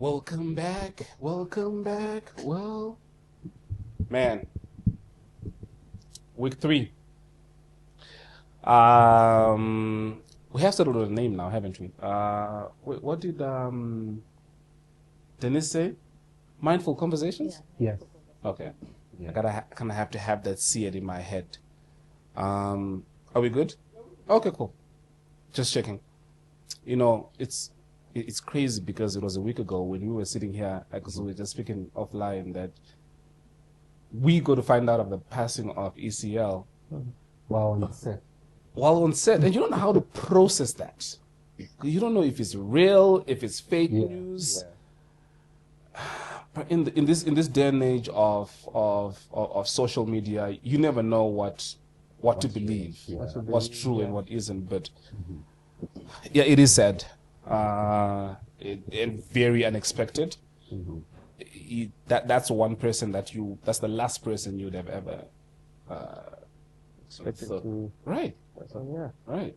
Welcome back. Welcome back. Well, man, week 3. We have settled on a name now, haven't we? What did Denise say? Mindful conversations? Yeah. Yes. Okay. Yeah. I gotta kind of have to have that seared in my head. Are we good? Okay, cool. Just checking. You know, it's crazy because it was a week ago when we were sitting here, because we were just speaking offline, that we got to find out of the passing of ECL Wow, that's it. while on set, and you don't know how to process that. You don't know if it's real, if it's fake news. Yeah. But in this day and age of social media, you never know what to believe, what's true and what isn't. But yeah, it is sad, and very unexpected. That's one person that's the last person you'd have ever Expected thought. to. Right, So, yeah. right.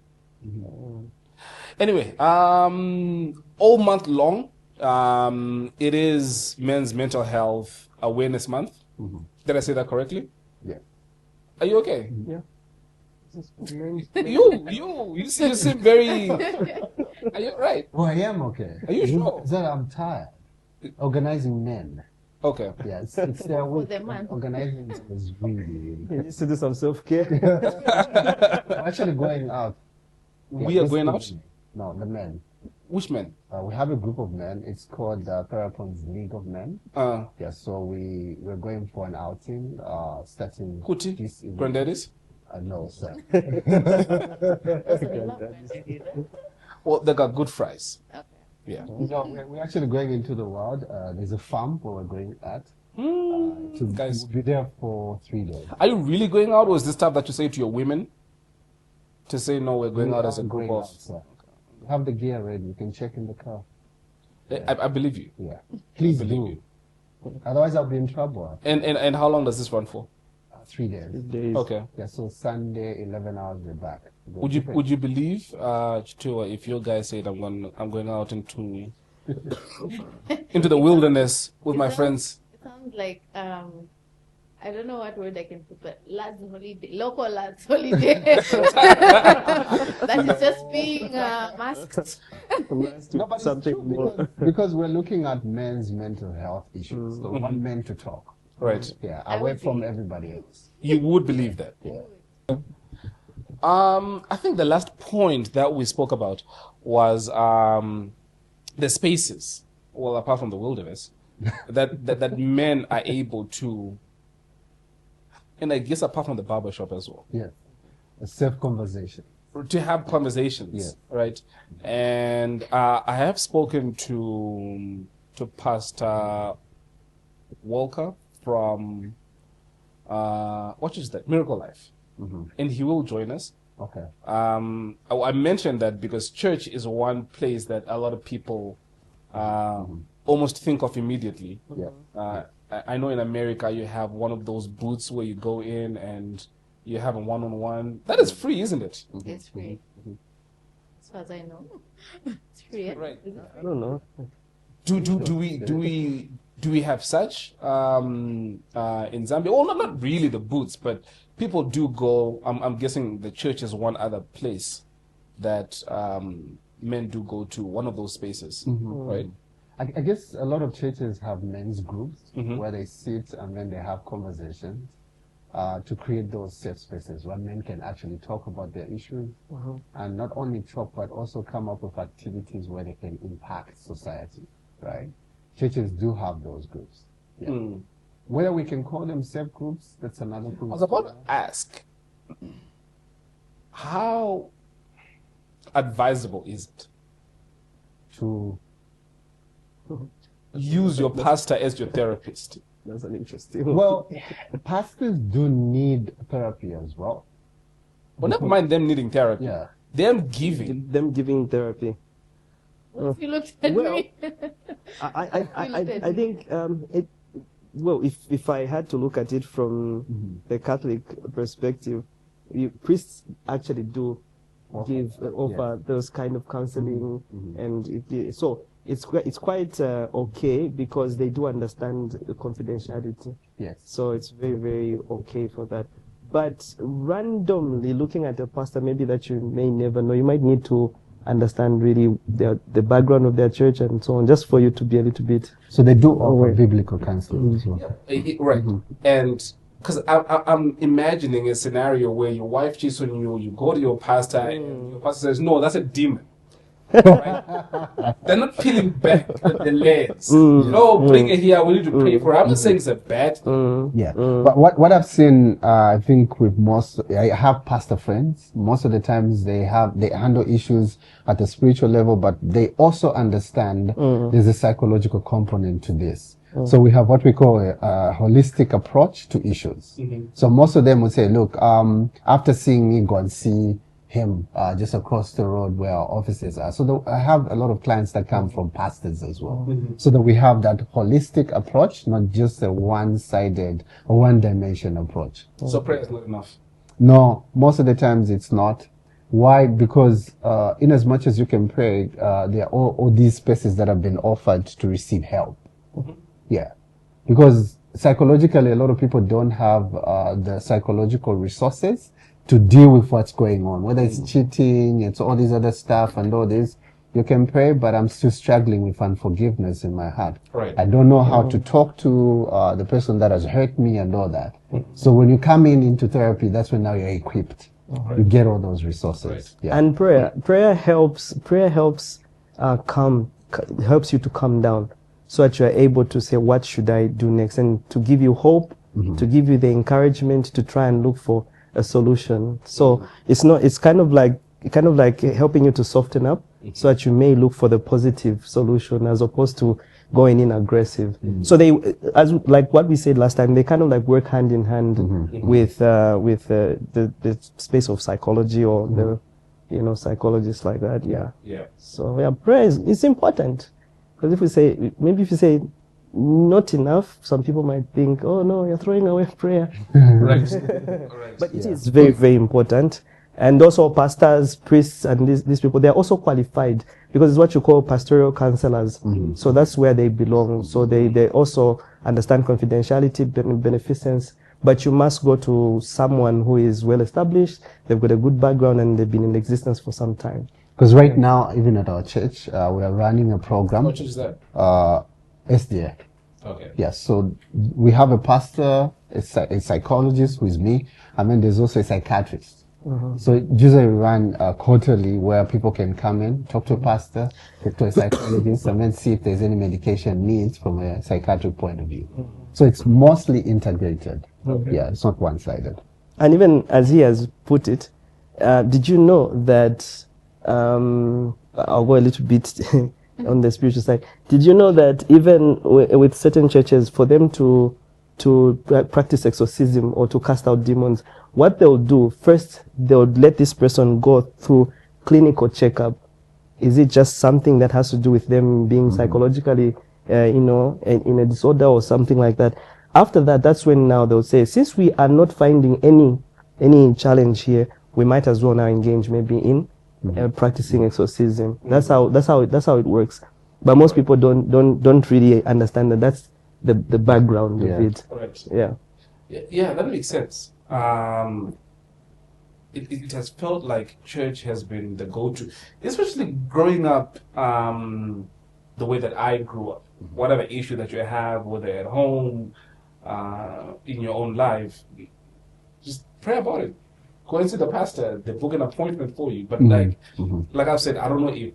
Anyway, all month long, it is Men's Mental Health Awareness Month. Did I say that correctly? Yeah. Are you okay? Yeah. You seem very. Are you right? Well, I am okay. Are you sure? Is that I'm tired. Organizing men. Okay. Yeah, it's their week. the month. Organizing is really. You need to do some self-care. We're actually going out. We are this going out? evening. No, the men. Which men? We have a group of men. It's called the Parapons League of Men. Yeah, so we're going for an outing, starting Kuti? this evening. Granddaddies? No, sir. Well, they got good fries. Okay. Yeah. No, we're actually going into the world. There's a farm where we're going at. To Guys. be there for 3 days. Are you really going out, or is this stuff that you say to your women? To say, no, we're going We out are as a group going of. out, sir. We have the gear ready. You can check in the car. I believe you. Yeah. Please believe do. you. Otherwise, I'll be in trouble. And how long does this run for? 3 days. Days. Okay. Yeah, so Sunday, 11 hours, we're back. Would you believe, Chitua, if your guy said I'm going out into the wilderness with my friends? It sounds like I don't know what word I can put, but lads holiday, local lads holiday. That is just being masked. No, but it's Something true more. because we're looking at men's mental health issues. So we want men to talk. Right. Yeah, I away would from be. everybody else. You would believe that. Yeah. I think the last point that we spoke about was the spaces, well, apart from the wilderness, that men are able to, and I guess apart from the barbershop as well, Yeah. A safe conversation. to have conversations, Yeah. right? And I have spoken to Pastor Walker from what is that? Miracle Life, and he will join us. Okay. I mentioned that because church is one place that a lot of people almost think of immediately. Yeah. I know in America you have one of those booths where you go in and you have a one-on-one. That is free, isn't it? It's free. As far as I know. It's free. Right. I don't know. Do we have such in Zambia? Well, not really the booths, but people do go. I'm guessing the church is one other place that men do go to, one of those spaces, right? I guess a lot of churches have men's groups where they sit and then they have conversations to create those safe spaces where men can actually talk about their issues and not only talk but also come up with activities where they can impact society, right? Churches do have those groups. Yeah. Whether we can call them safe groups, that's another thing. I was about to ask, how advisable is it to use your pastor as your therapist? That's an interesting. well, pastors do need therapy as well. Well, never mind them needing therapy. Yeah. Them giving. Them giving therapy. What if you looked at Well, me? I think it. Well, if I had to look at it from the Catholic perspective, priests actually do offer those kind of counseling, and so it's quite okay because they do understand the confidentiality. Yes. So it's very, very okay for that. But randomly looking at a pastor, maybe that you may never know, you might need to understand really the background of their church and so on, just for you to be a little bit. So they do offer biblical counseling as well. Right. And because I'm imagining a scenario where your wife cheats on you, you go to your pastor, and your pastor says, no, that's a demon. Right? They're not peeling back with the layers. No, bring it here, we need to pray for her. I'm not saying it's a bad thing. Yeah. But what I've seen, I think with I have pastor friends, most of the times they handle issues at the spiritual level, but they also understand there's a psychological component to this. So we have what we call a holistic approach to issues. So most of them would say, look, after seeing me, go and see him just across the road where our offices are. So I have a lot of clients that come from pastors as well. So that we have that holistic approach, not just a one-sided or one-dimension approach. So prayer is not enough. No, most of the times it's not. Why? Because in as much as you can pray, there are all these spaces that have been offered to receive help. Yeah. Because psychologically, a lot of people don't have the psychological resources to deal with what's going on, whether it's cheating, it's all this other stuff and all this. You can pray, but I'm still struggling with unforgiveness in my heart. Right. I don't know how to talk to the person that has hurt me and all that. So when you come into therapy, that's when now you're equipped. You get all those resources. Right. Yeah. And prayer helps helps you to calm down, so that you are able to say, what should I do next? And to give you hope, to give you the encouragement to try and look for a solution. So it's kind of like helping you to soften up, so that you may look for the positive solution as opposed to going in aggressive. So they, as like what we said last time, they kind of like work hand in hand with the space of psychology or the psychologists like that. Yeah. So prayer is important. Because if you say not enough, some people might think, oh no, you're throwing away prayer. Right. But it is very, very important. And also pastors, priests, and these people, they're also qualified because it's what you call pastoral counselors. So that's where they belong. So they also understand confidentiality, beneficence, but you must go to someone who is well established, they've got a good background, and they've been in existence for some time. Because right now, even at our church, we are running a program. What church is that? SDA. Okay. Yes, so we have a pastor, a psychologist, who is me, and then there's also a psychiatrist. So usually we run quarterly where people can come in, talk to a pastor, talk to a psychologist, and then see if there's any medication needs from a psychiatric point of view. So it's mostly integrated. Yeah, it's not one-sided. And even as he has put it, did you know that, I'll go a little bit on the spiritual side. Did you know that even with certain churches, for them to practice exorcism or to cast out demons, what they'll do first, they'll let this person go through clinical checkup. Is it just something that has to do with them being psychologically, in a disorder or something like that? After that, that's when now they'll say, since we are not finding any challenge here, we might as well now engage maybe in practicing exorcism. That's how it works. But most people don't really understand that that's the background of it. Correct. Yeah, that makes sense. It has felt like church has been the go-to, especially growing up the way that I grew up. Whatever issue that you have, whether at home, in your own life, just pray about it. Go and see the pastor. They book an appointment for you. But like I've said, I don't know if,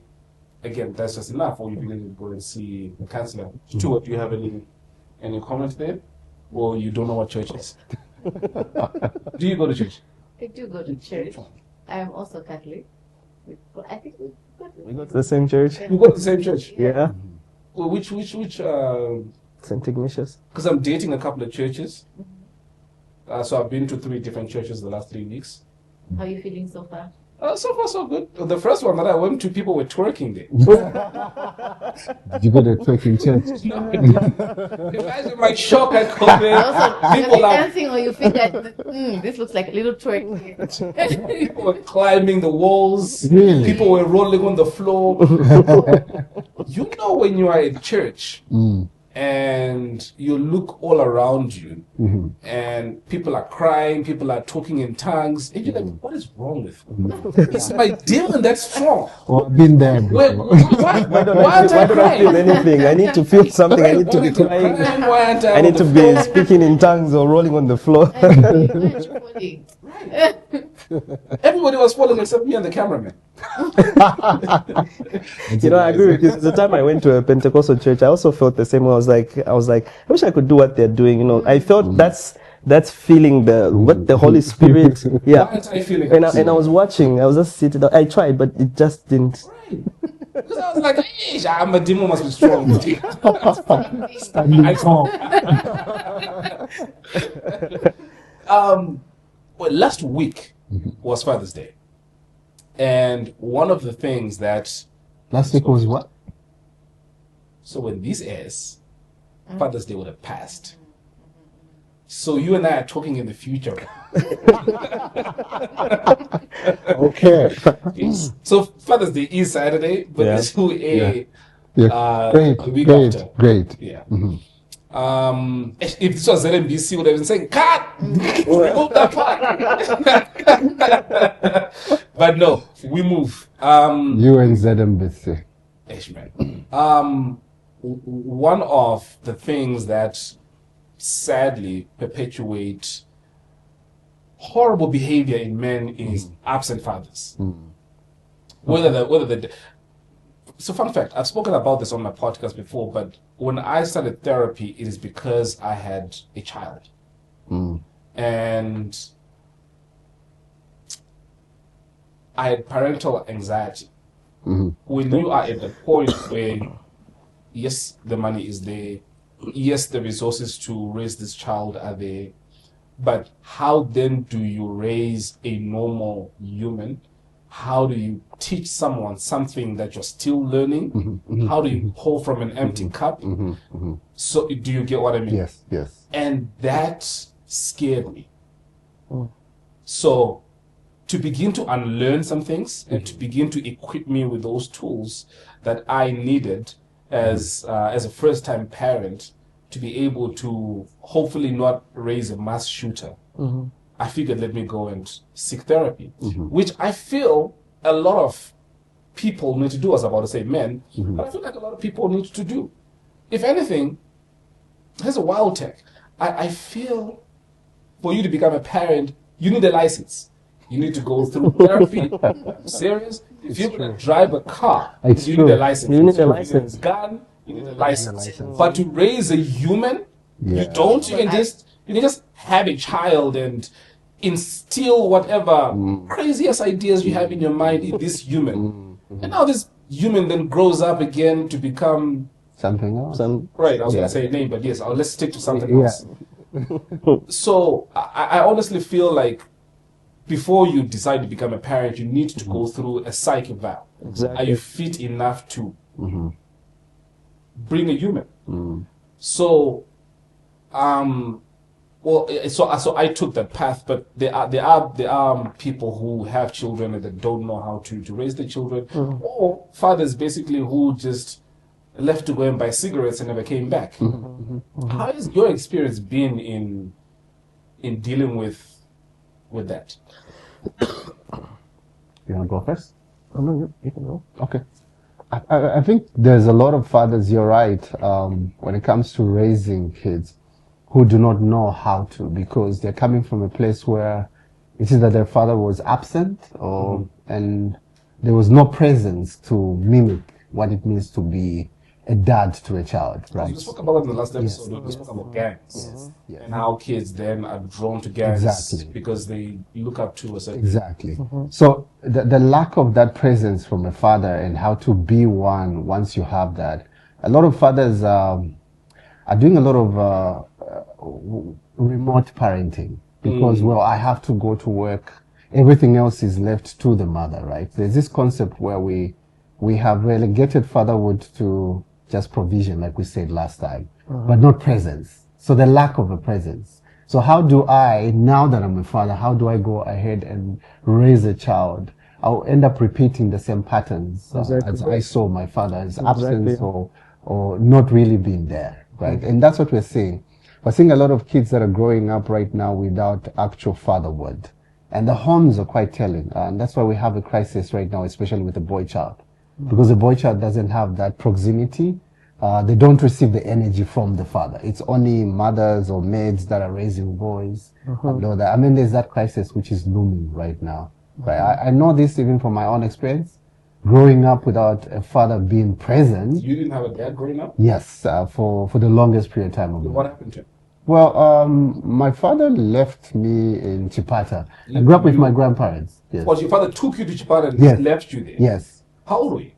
again, that's just enough, or you need to go and see a counselor. Stuart, do you have any comment there? Or you don't know what church is? Do you go to church? I do go to church. I am also Catholic. I think we go to the same church. You go to the same church? Yeah. Well, which St. Ignatius. Because I'm dating a couple of churches. So I've been to 3 different churches the last 3 weeks. How are you feeling so far? So far, so good. The first one that I went to, people were twerking there. Did you go to a twerking church? No, I didn't. Imagine my shock I come there. Also, was People he are dancing or you think that this looks like a little twerk? people were climbing the walls. Really? People were rolling on the floor. You know when you are in church and you look all around you and people are crying, people are talking in tongues, and you're like, what is wrong with me? It's my demon that's strong. Oh, I've been there before. Why don't I feel anything? I need to feel something. I need to be crying. I need to be speaking in tongues or rolling on the floor. Everybody was falling except me and the cameraman. I agree with you. The time I went to a Pentecostal church, I also felt the same way. I was like, I wish I could do what they're doing. I felt that's feeling what the Holy Spirit. Yeah. Why aren't I feeling And I was watching. I was just sitting. I tried, but it just didn't. Right. Because I was like, "Eish, I'm a demon must be strong." Standing tall. Well, last week was Father's Day. And one of the things that... Last week was what? So when this airs, Father's Day would have passed. So you and I are talking in the future. Okay. So Father's Day is Saturday, but this will air Great. the week Great. after. Great. Yeah. If this was ZNBC, would have been saying, "Cut! Remove that part." But no, we move. You and ZMBC. Man. One of the things that sadly perpetuate horrible behavior in men is absent fathers. So fun fact, I've spoken about this on my podcast before, but when I started therapy, it is because I had a child. And I had parental anxiety. When you are at the point where, yes, the money is there, yes, the resources to raise this child are there, but how then do you raise a normal human? How do you teach someone something that you're still learning? How do you pour from an empty cup? So do you get what I mean? Yes, yes. And that scared me. So to begin to unlearn some things and to begin to equip me with those tools that I needed as a first-time parent to be able to hopefully not raise a mass shooter. I figured let me go and seek therapy, which I feel a lot of people need to do. I was about to say men, but I feel like a lot of people need to do. If anything, here's a wild tech. I feel for you to become a parent, you need a license. You need to go through therapy. I'm serious. If you're going to drive a car, you need a license. You need a license. Gun, you need a license. But to raise a human, you don't. You can just have a child and instill whatever craziest ideas you have in your mind in this human. And now this human then grows up again to become something else. Right, I was going to say a name, but yes, let's stick to something else. So I honestly feel like before you decide to become a parent, you need to go through a psych eval. Exactly. Are you fit enough to bring a human? So, so I took that path, but there are people who have children and they don't know how to raise their children, or fathers basically who just left to go and buy cigarettes and never came back. How has your experience been in dealing with that? You want to go first? Oh, no, you can go. Okay. I think there's a lot of fathers, you're right, when it comes to raising kids who do not know how to, because they're coming from a place where it is that their father was absent or and there was no presence to mimic what it means to be a dad to a child, right? We spoke about it in the last episode. We spoke about gangs and how kids then are drawn to gangs because they look up to a certain... Exactly. So the lack of that presence from a father and how to be one once you have that. A lot of fathers are doing a lot of remote parenting because, well, I have to go to work. everything else is left to the mother, right? There's this concept where we have relegated fatherhood to just provision, like we said last time, but not presence. So the lack of a presence. So how do I, now that I'm a father, how do I go ahead and raise a child? I'll end up repeating the same patterns as I saw my father's absence or not really being there, right? And that's what we're seeing. We're seeing a lot of kids that are growing up right now without actual fatherhood. And the homes are quite telling. And that's why we have a crisis right now, especially with the boy child. Because the boy child doesn't have that proximity. They don't receive the energy from the father. It's only mothers or maids that are raising boys. And all that. I mean, there's that crisis which is looming right now. Right? I know this even from my own experience. Growing up without a father being present. You didn't have a dad growing up? Yes, for the longest period of time. What happened to him? Well, my father left me in Chipata. I grew up with my grandparents. Yes. Well, your father took you to Chipata and left you there? Yes. How old were you?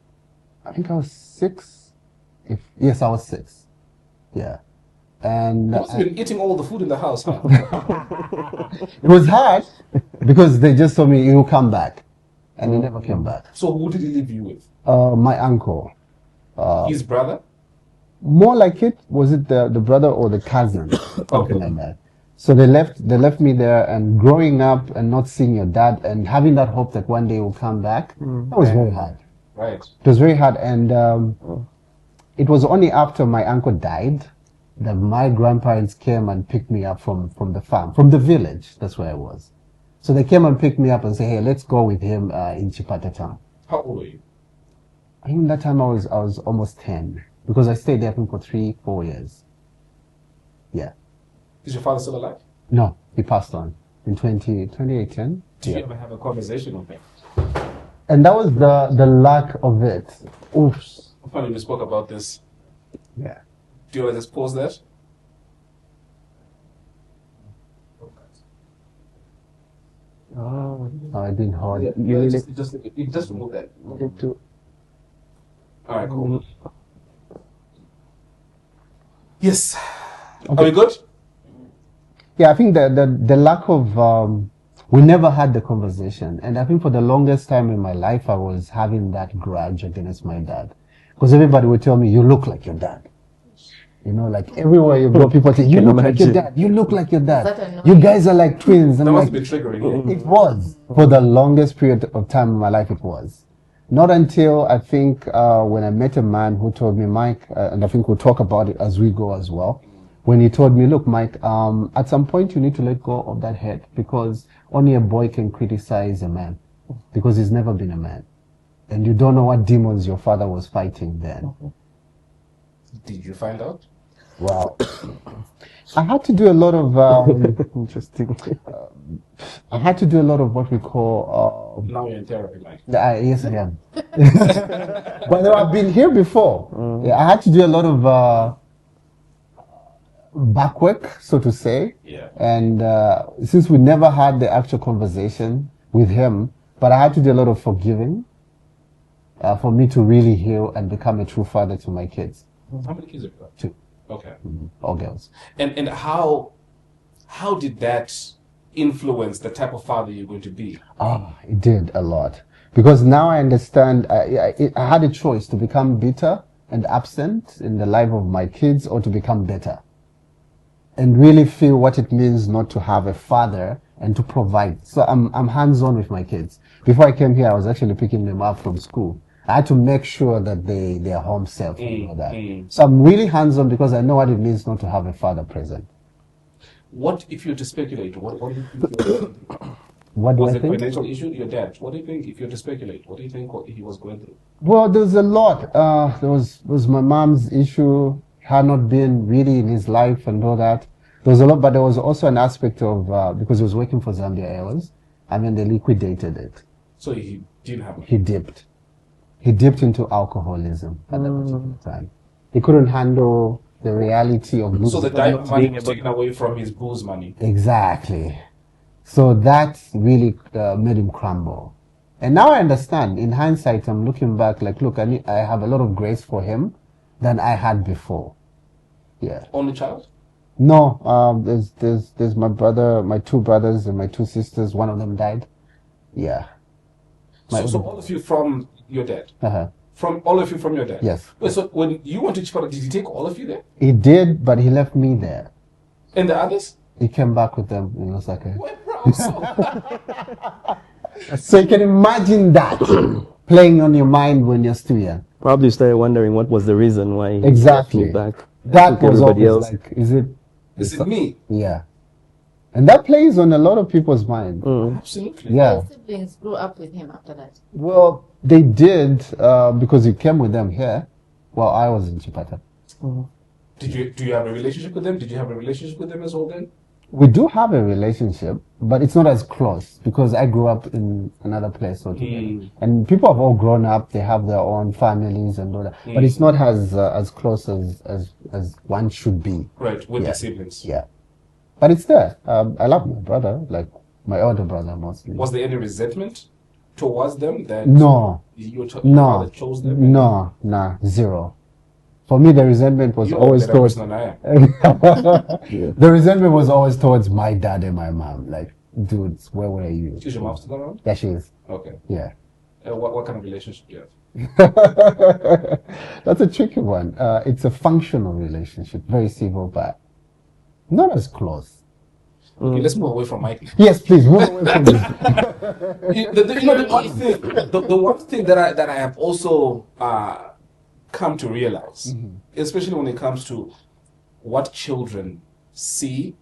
I think I was 6. Yes, I was 6. Yeah. And You must have been eating all the food in the house, huh? it was hard because they just told me you'll come back. And he never came back. So who did he leave you with? My uncle. His brother? More like it, was it the brother or the cousin? Something like that. So they left me there, and growing up and not seeing your dad and having that hope that one day he'll come back, that was very hard. Right. It was very hard, and it was only after my uncle died that my grandparents came and picked me up from the farm, from the village. That's where I was. So they came and picked me up and said, "Hey, let's go with him in Chipata town." How old were you? I think that time I was almost 10 because I stayed there I think for 3-4 years. Yeah. Is your father still alive? No, he passed on in 2018. Did you ever have a conversation with him? And that was the lack of it. Oops. Funny we spoke about this. Yeah. Do you want to just pause that? Oh, I didn't hold it. You just remove that. need to. All right, cool. Yes. Are we good? Yeah, I think the lack of we never had the conversation, and I think for the longest time in my life I was having that grudge against my dad, because everybody would tell me, "You look like your dad." You know, like everywhere you go, people say, "You look like your dad. You look like your dad. You guys are like twins." That I'm must like, be triggering. it was for the longest period of time in my life. It was not until I think when I met a man who told me, "Mike," and I think we'll talk about it as we go as well. When he told me, "Look, Mike, at some point you need to let go of that head, because only a boy can criticize a man, because he's never been a man, and you don't know what demons your father was fighting then." Did you find out? Wow. I had to do a lot of Interesting. I had to do a lot of what we call Now you're in therapy, Mike. yes, I am. But I've been here before. Yeah, I had to do a lot of back work, so to say. Yeah. And since we never had the actual conversation with him, but I had to do a lot of forgiving for me to really heal and become a true father to my kids. How many kids have you got? 2. Okay. All girls. And how did that influence the type of father you're going to be? It did a lot. Because now I understand, I had a choice to become bitter and absent in the life of my kids, or to become better. And really feel what it means not to have a father and to provide. So I'm hands-on with my kids. Before I came here, I was actually picking them up from school. I had to make sure that they are home safe and all that. So I'm really hands-on because I know what it means not to have a father present. What if you're to speculate? What do you think? What do Was I it think? financial issue? Your dad. What do you think? If you're to speculate, what do you think he was going through? Well, there's a lot. There was my mom's issue, had not been really in his life and all that. There was a lot, but there was also an aspect of because he was working for Zambia Airways, and then they liquidated it. So he didn't have money. He dipped into alcoholism at that particular time. He couldn't handle the reality of losing. So the diet money was taken away from his booze money. Exactly. So that really made him crumble. And now I understand. In hindsight, I'm looking back like, look, I have a lot of grace for him than I had before. Yeah. Only child? No, there's my brother, my 2 brothers and my 2 sisters. One of them died. Yeah. So all of you from your dad? Uh-huh. From all of you from your dad? Yes. Wait, so when you went to Chipata, did he take all of you there? He did, but he left me there. And the others? He came back with them in Osaka. Wait, bro, So you can imagine that playing on your mind when you're still young. Probably started wondering what was the reason why he Exactly. left me back. That was everybody always else. like, is it me? Yeah. And that plays on a lot of people's mind. Absolutely. Yeah. Your siblings grew up with him after that. Well, they did because he came with them here while I was in Chipata. Do you have a relationship with them? Did you have a relationship with them as well then? We do have a relationship, but it's not as close because I grew up in another place altogether. And people have all grown up; they have their own families and all that. But it's not as close as one should be. Right, with the siblings. Yeah, but it's there. I love my brother, like my older brother mostly. Was there any resentment towards them that No, your no, father chose them? no, nah, zero. For me, the resentment was You always know better towards. person than I am. The resentment was always towards my dad and my mom. Like, dudes, where were you? Is your mom still around? Yeah, she is. Okay. Yeah. What kind of relationship do you have? That's a tricky one. It's a functional relationship, very civil, but not as close. Okay, let's move away from Mike. Yes, please move away from this. The one thing that I have also come to realize, especially when it comes to what children see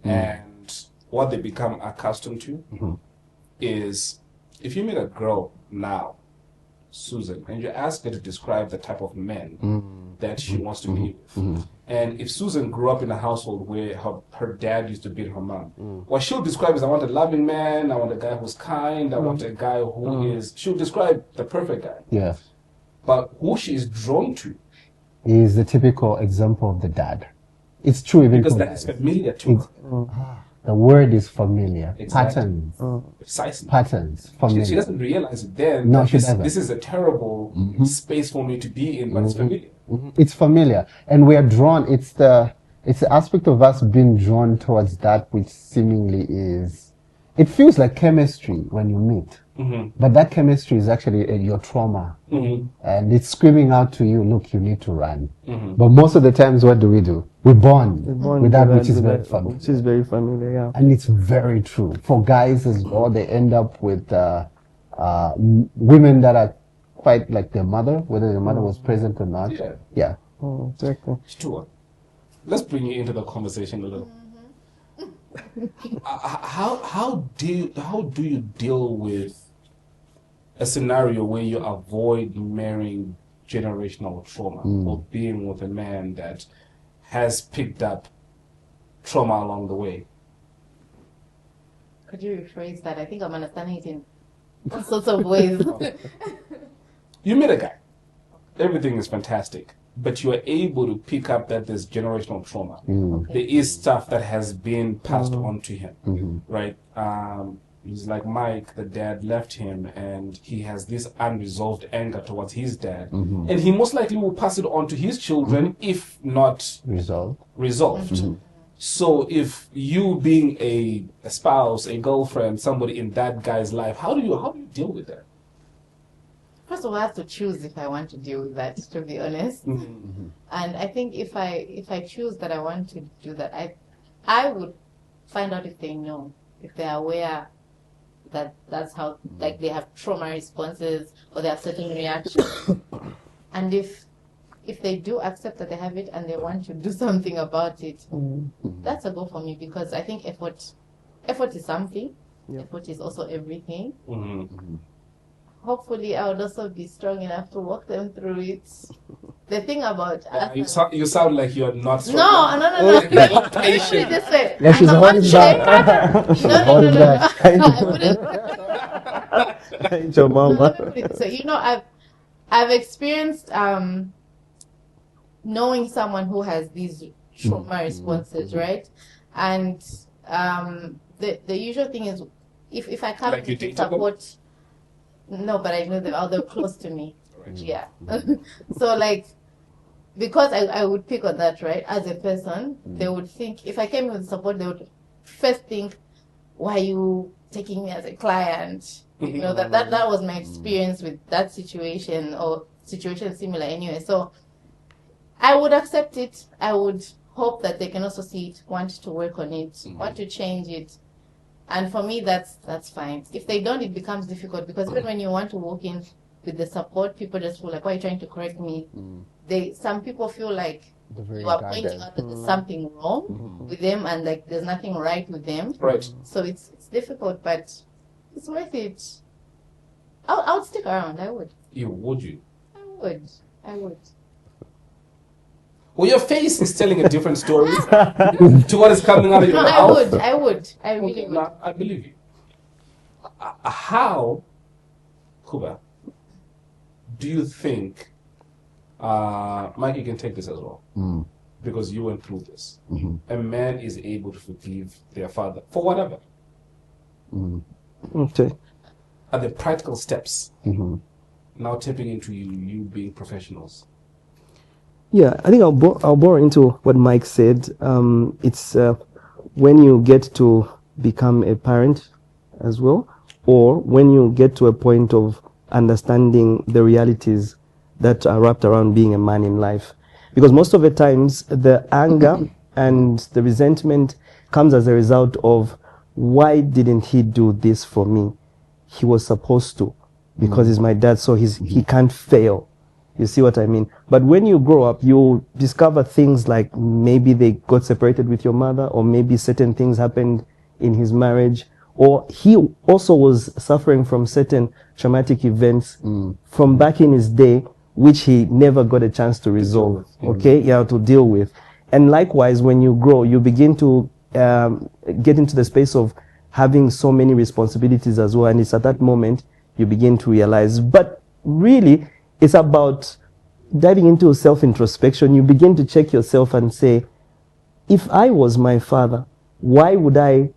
and what they become accustomed to, is if you meet a girl now, Susan, and you ask her to describe the type of men that she wants to be with, and if Susan grew up in a household where her dad used to beat her mom, what she'll describe is, I want a loving man, I want a guy who's kind, I want a guy who is, she'll describe the perfect guy. Yeah. But who she is drawn to, Is the typical example of the dad. It's true even because for that is guys. familiar to her. The word is familiar. Exactly. Patterns. Precisely. Patterns. Familiar. She doesn't realize it then. No, that she doesn't. This is a terrible space for me to be in, but it's familiar. It's familiar, and we are drawn. It's the aspect of us being drawn towards that which seemingly is. It feels like chemistry when you meet, but that chemistry is actually your trauma, and it's screaming out to you, "Look, you need to run." But most of the times, what do? We bond with that which is very familiar. Which is very familiar, yeah. And it's very true. For guys as well, they end up with women that are quite like their mother, whether their mother was present or not. Yeah. Yeah. Exactly. Sure. Let's bring you into the conversation a little. How do you deal with a scenario where you avoid marrying generational trauma or being with a man that has picked up trauma along the way? Could you rephrase that? I think I'm understanding it in all sorts of ways. You meet a guy, everything is fantastic, but you are able to pick up that there's generational trauma. There is stuff that has been passed on to him, right? He's like Mike, the dad left him, and he has this unresolved anger towards his dad, and he most likely will pass it on to his children if not resolved. So if you being a spouse, a girlfriend, somebody in that guy's life, how do you deal with that? First of all, I have to choose if I want to deal with that, to be honest. And I think if I choose that I want to do that, I would find out if they know, if they're aware that that's how, like, they have trauma responses or they have certain reactions. And if they do accept that they have it and they want to do something about it, that's a go for me, because I think effort is something. Effort is also everything. Hopefully, I would also be strong enough to walk them through it. The thing about you sound like you're not strong. No. Put it this way. Yeah, she's holding back. No. I wouldn't. Ain't your mama. Let me put it this way. You know, I've experienced knowing someone who has these trauma responses, right? And the usual thing is, if I come like you to dated support. No, but I know them. They're close to me. Right. Yeah. So, like, because I would pick on that, right? As a person, they would think, if I came with support, they would first think, why are you taking me as a client. That was my experience with that situation, or situation similar anyway. So I would accept it. I would hope that they can also see it, want to work on it, want to change it. And for me, that's fine. If they don't, it becomes difficult, because even when you want to walk in with the support, people just feel like, why are you trying to correct me? Some people feel like you are pointing out that there's something wrong with them, and like there's nothing right with them. Right. So it's difficult, but it's worth it. I would stick around. I would. Would you? I would. Well, your face is telling a different story to what is coming out of your mouth. I would. I really would. No, I believe you. How, Kuba, do you think, Mike, you can take this as well, because you went through this. A man is able to forgive their father for whatever. Okay. Are the practical steps now tapping into you being professionals? Yeah, I think I'll borrow into what Mike said. It's when you get to become a parent as well, or when you get to a point of understanding the realities that are wrapped around being a man in life. Because most of the times, the anger and the resentment comes as a result of, why didn't he do this for me? He was supposed to, because he's my dad, so he can't fail. You see what I mean? But when you grow up, you discover things like maybe they got separated with your mother, or maybe certain things happened in his marriage, or he also was suffering from certain traumatic events from back in his day, which he never got a chance to resolve, to deal with. And likewise, when you grow, you begin to get into the space of having so many responsibilities as well. And it's at that moment you begin to realize. But really, it's about diving into self-introspection. You begin to check yourself and say, if I was my father, why would I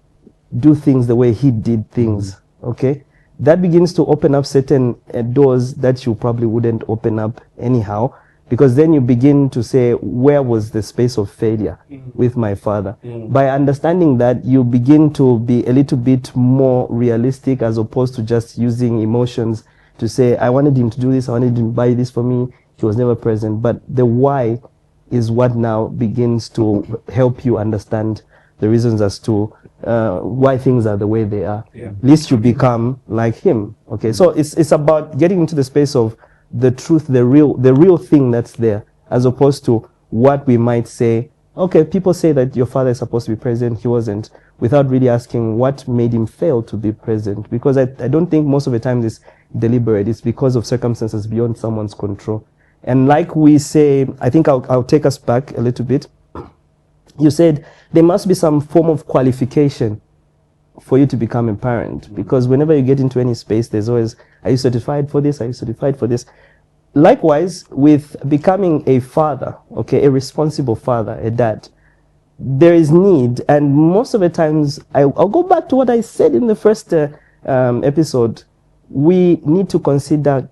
do things the way he did things? Okay? That begins to open up certain doors that you probably wouldn't open up anyhow, because then you begin to say, where was the space of failure with my father? By understanding that, you begin to be a little bit more realistic, as opposed to just using emotions to say, I wanted him to do this, I wanted him to buy this for me, he was never present. But the why is what now begins to help you understand the reasons as to why things are the way they are. At least you become like him. Okay, so it's about getting into the space of the truth, the real thing that's there, as opposed to what we might say. Okay, people say that your father is supposed to be present, he wasn't, without really asking what made him fail to be present. Because I don't think most of the time it's deliberate. It's because of circumstances beyond someone's control. And like we say, I think I'll take us back a little bit. You said there must be some form of qualification for you to become a parent. Because whenever you get into any space, there's always, are you certified for this? Are you certified for this? Likewise, with becoming a father, okay, a responsible father, a dad, there is need. And most of the times, I'll go back to what I said in the first episode. We need to consider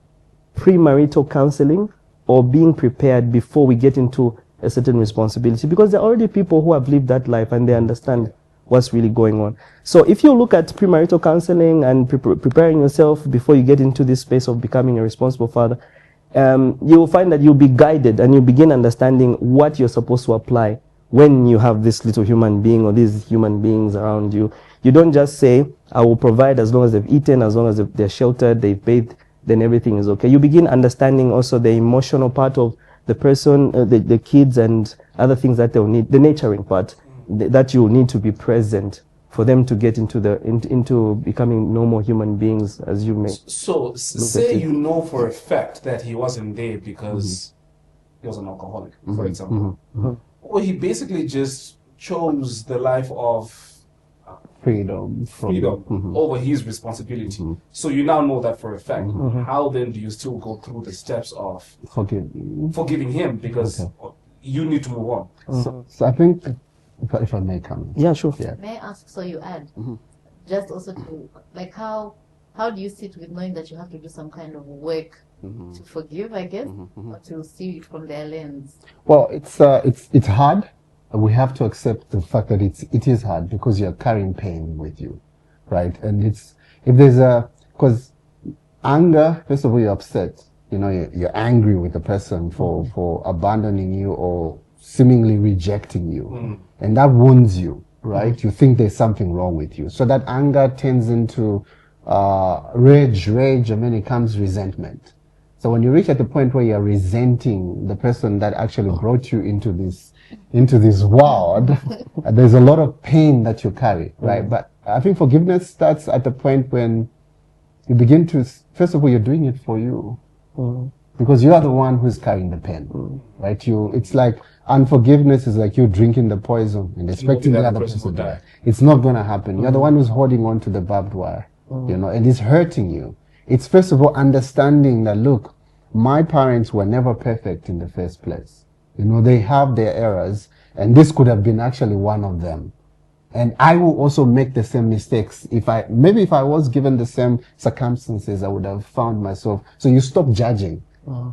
premarital counseling, or being prepared before we get into a certain responsibility, because there are already people who have lived that life and they understand what's really going on. So if you look at premarital counseling and preparing yourself before you get into this space of becoming a responsible father, you will find that you'll be guided and you begin understanding what you're supposed to apply when you have this little human being or these human beings around you. You don't just say, I will provide as long as they've eaten, as long as they're sheltered, they've bathed, then everything is okay. You begin understanding also the emotional part of the person, the kids and other things that they'll need, the nurturing part, that you need to be present for them to get into becoming normal human beings, as you may. So say you know for a fact that he wasn't there because he was an alcoholic, for example. Or he basically just chose the life of freedom over his responsibility. So you now know that for a fact. How then do you still go through the steps of forgiving him, because you need to move on? So I think, if I may come. Yeah, sure. Yeah. May I ask, so you add, just also to, like, how do you sit with knowing that you have to do some kind of work to forgive, I guess, or to see it from their lens? Well, it's hard. We have to accept the fact that it is hard, because you're carrying pain with you. right? And if there's because anger, first of all, you're upset. You're angry with the person for abandoning you or seemingly rejecting you. And that wounds you, right? You think there's something wrong with you. So that anger turns into rage, and then it comes resentment. So when you reach at the point where you're resenting the person that actually brought you into this world, there's a lot of pain that you carry, right? But I think forgiveness starts at the point when you begin to, first of all, you're doing it for you. Because you are the one who's carrying the pain, right? It's like unforgiveness is like you drinking the poison and expecting the other person to die. It's not going to happen. You're the one who's holding on to the barbed wire, and it's hurting you. It's first of all understanding that, look, my parents were never perfect in the first place. They have their errors, and this could have been actually one of them. And I will also make the same mistakes. If I was given the same circumstances, I would have found myself. So you stop judging.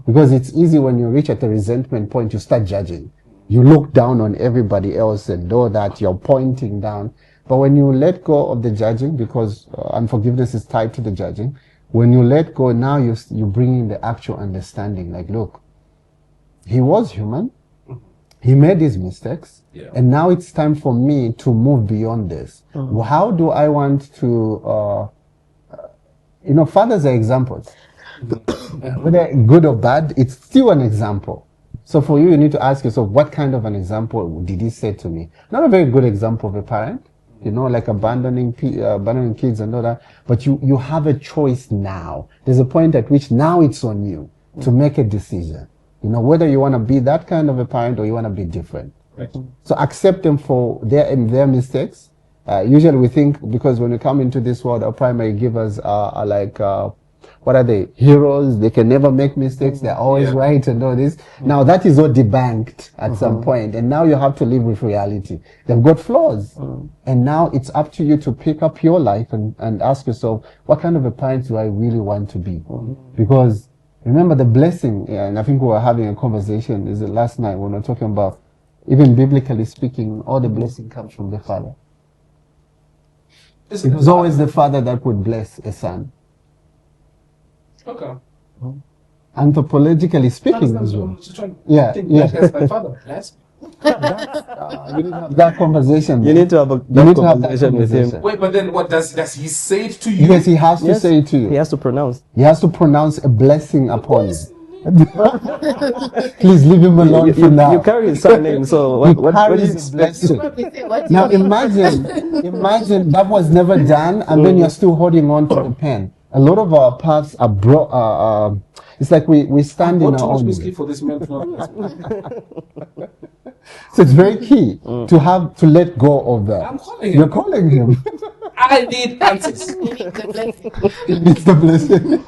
Because it's easy when you reach at the resentment point, you start judging. You look down on everybody else and know that you're pointing down. But when you let go of the judging, because unforgiveness is tied to the judging, when you let go, now you bring in the actual understanding. Like, look, he was human. He made his mistakes, and now it's time for me to move beyond this. How do I want to, fathers are examples. Whether good or bad, it's still an example. So for you need to ask yourself, what kind of an example did he set to me? Not a very good example of a parent, like abandoning kids and all that, but you have a choice now. There's a point at which now it's on you to make a decision. Whether you want to be that kind of a parent or you want to be different. Right. So accept them for their mistakes. Usually we think, because when we come into this world, our primary givers are like, what are they? Heroes. They can never make mistakes. They're always right and all this. Now that is all debunked at some point, and now you have to live with reality. They've got flaws. And now it's up to you to pick up your life and ask yourself, what kind of a parent do I really want to be? Because remember the blessing, and I think we were having a conversation, is it last night when we were talking about, even biblically speaking, all the blessing comes from the father. It was always the father that would bless a son. Okay. Anthropologically speaking as well. My father blessed me. You need to have that conversation. You need to have that conversation with him. Wait, but then what does he say it to you? Yes, he has to say it to you. He has to pronounce. He has to pronounce a blessing upon you. Please leave him alone for now. You carry his surname, so what do you expect? Now imagine that was never done, and then you're still holding on to the pen. A lot of our paths are it's like we stand in our own way. For this man. So it's very key to let go of that. I'm calling him. You're calling him. I need answers. He needs the blessing.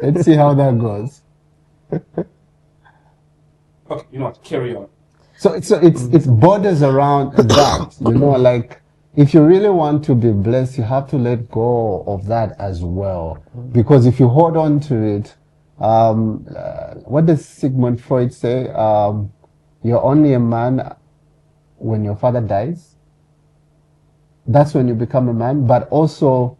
Let's see how that goes. Okay, you know what? Carry on. So it's borders around that. Like, if you really want to be blessed, you have to let go of that as well. Because if you hold on to it, what does Sigmund Freud say? You're only a man when your father dies. That's when you become a man. But also,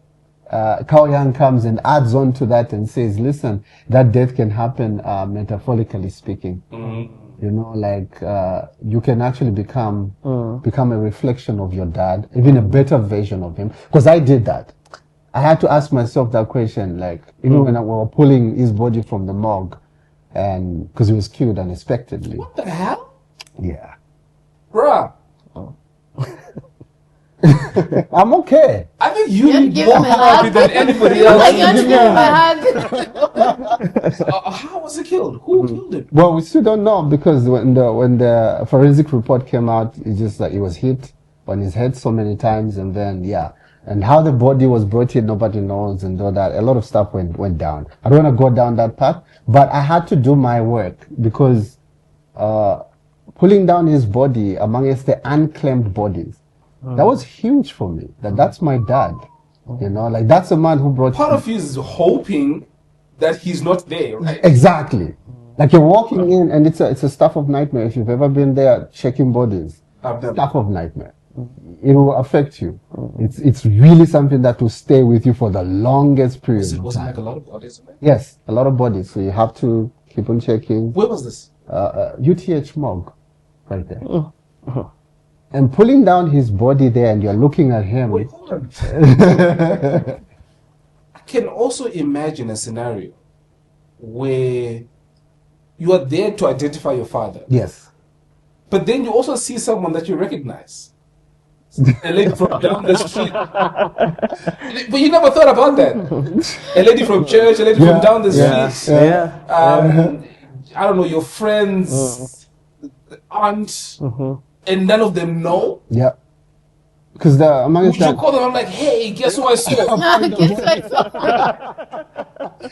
Carl Jung comes and adds on to that and says, listen, that death can happen metaphorically speaking. You can actually become a reflection of your dad, even a better version of him. Because I did that. I had to ask myself that question, like, even when we were pulling his body from the morgue, and because he was killed unexpectedly. What the hell? Yeah. Bruh. I'm okay. I think you need more happy than anybody else. How was he killed? Who killed him? Well, we still don't know, because when the forensic report came out, it's just like he was hit on his head so many times, and then and how the body was brought in, nobody knows, and all that. A lot of stuff went down. I don't want to go down that path, but I had to do my work, because pulling down his body amongst the unclaimed bodies, that was huge for me. That's my dad. Like, that's a man who brought. Part of you is hoping that he's not there, right? Exactly. Like, you're walking in, and it's a stuff of nightmare. If you've ever been there checking bodies, stuff of nightmare. it will affect you. It's really something that will stay with you for the longest period Was it of like time. a lot of bodies? Yes, a lot of bodies. So you have to keep on checking. Where was this? UTH Mog, right there. And pulling down his body there, and you're looking at him. Wait, hold on. I can also imagine a scenario where you are there to identify your father, Yes. but then you also see someone that you recognize. A lady from down the street. But you never thought about that. A lady from church, a lady from down the street. I don't know, your friends, aunt, and none of them know. Yeah. Because Would you call them? I'm like, hey, guess who I saw? Guess what?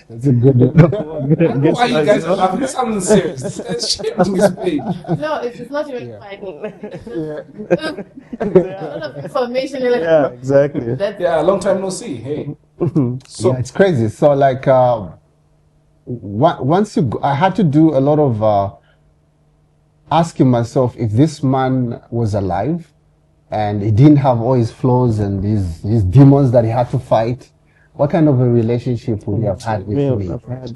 That's a good one. I don't know why you guys are laughing. This sounds serious. This guy's shamed his page. No, it's not even funny. A lot of information. You're like, Yeah, exactly. that's Yeah, long time no see. Hey. So, Yeah, it's crazy. So like, once you, I had to do a lot of asking myself if this man was alive, and he didn't have all his flaws and his demons that he had to fight, what kind of a relationship would he have had with me,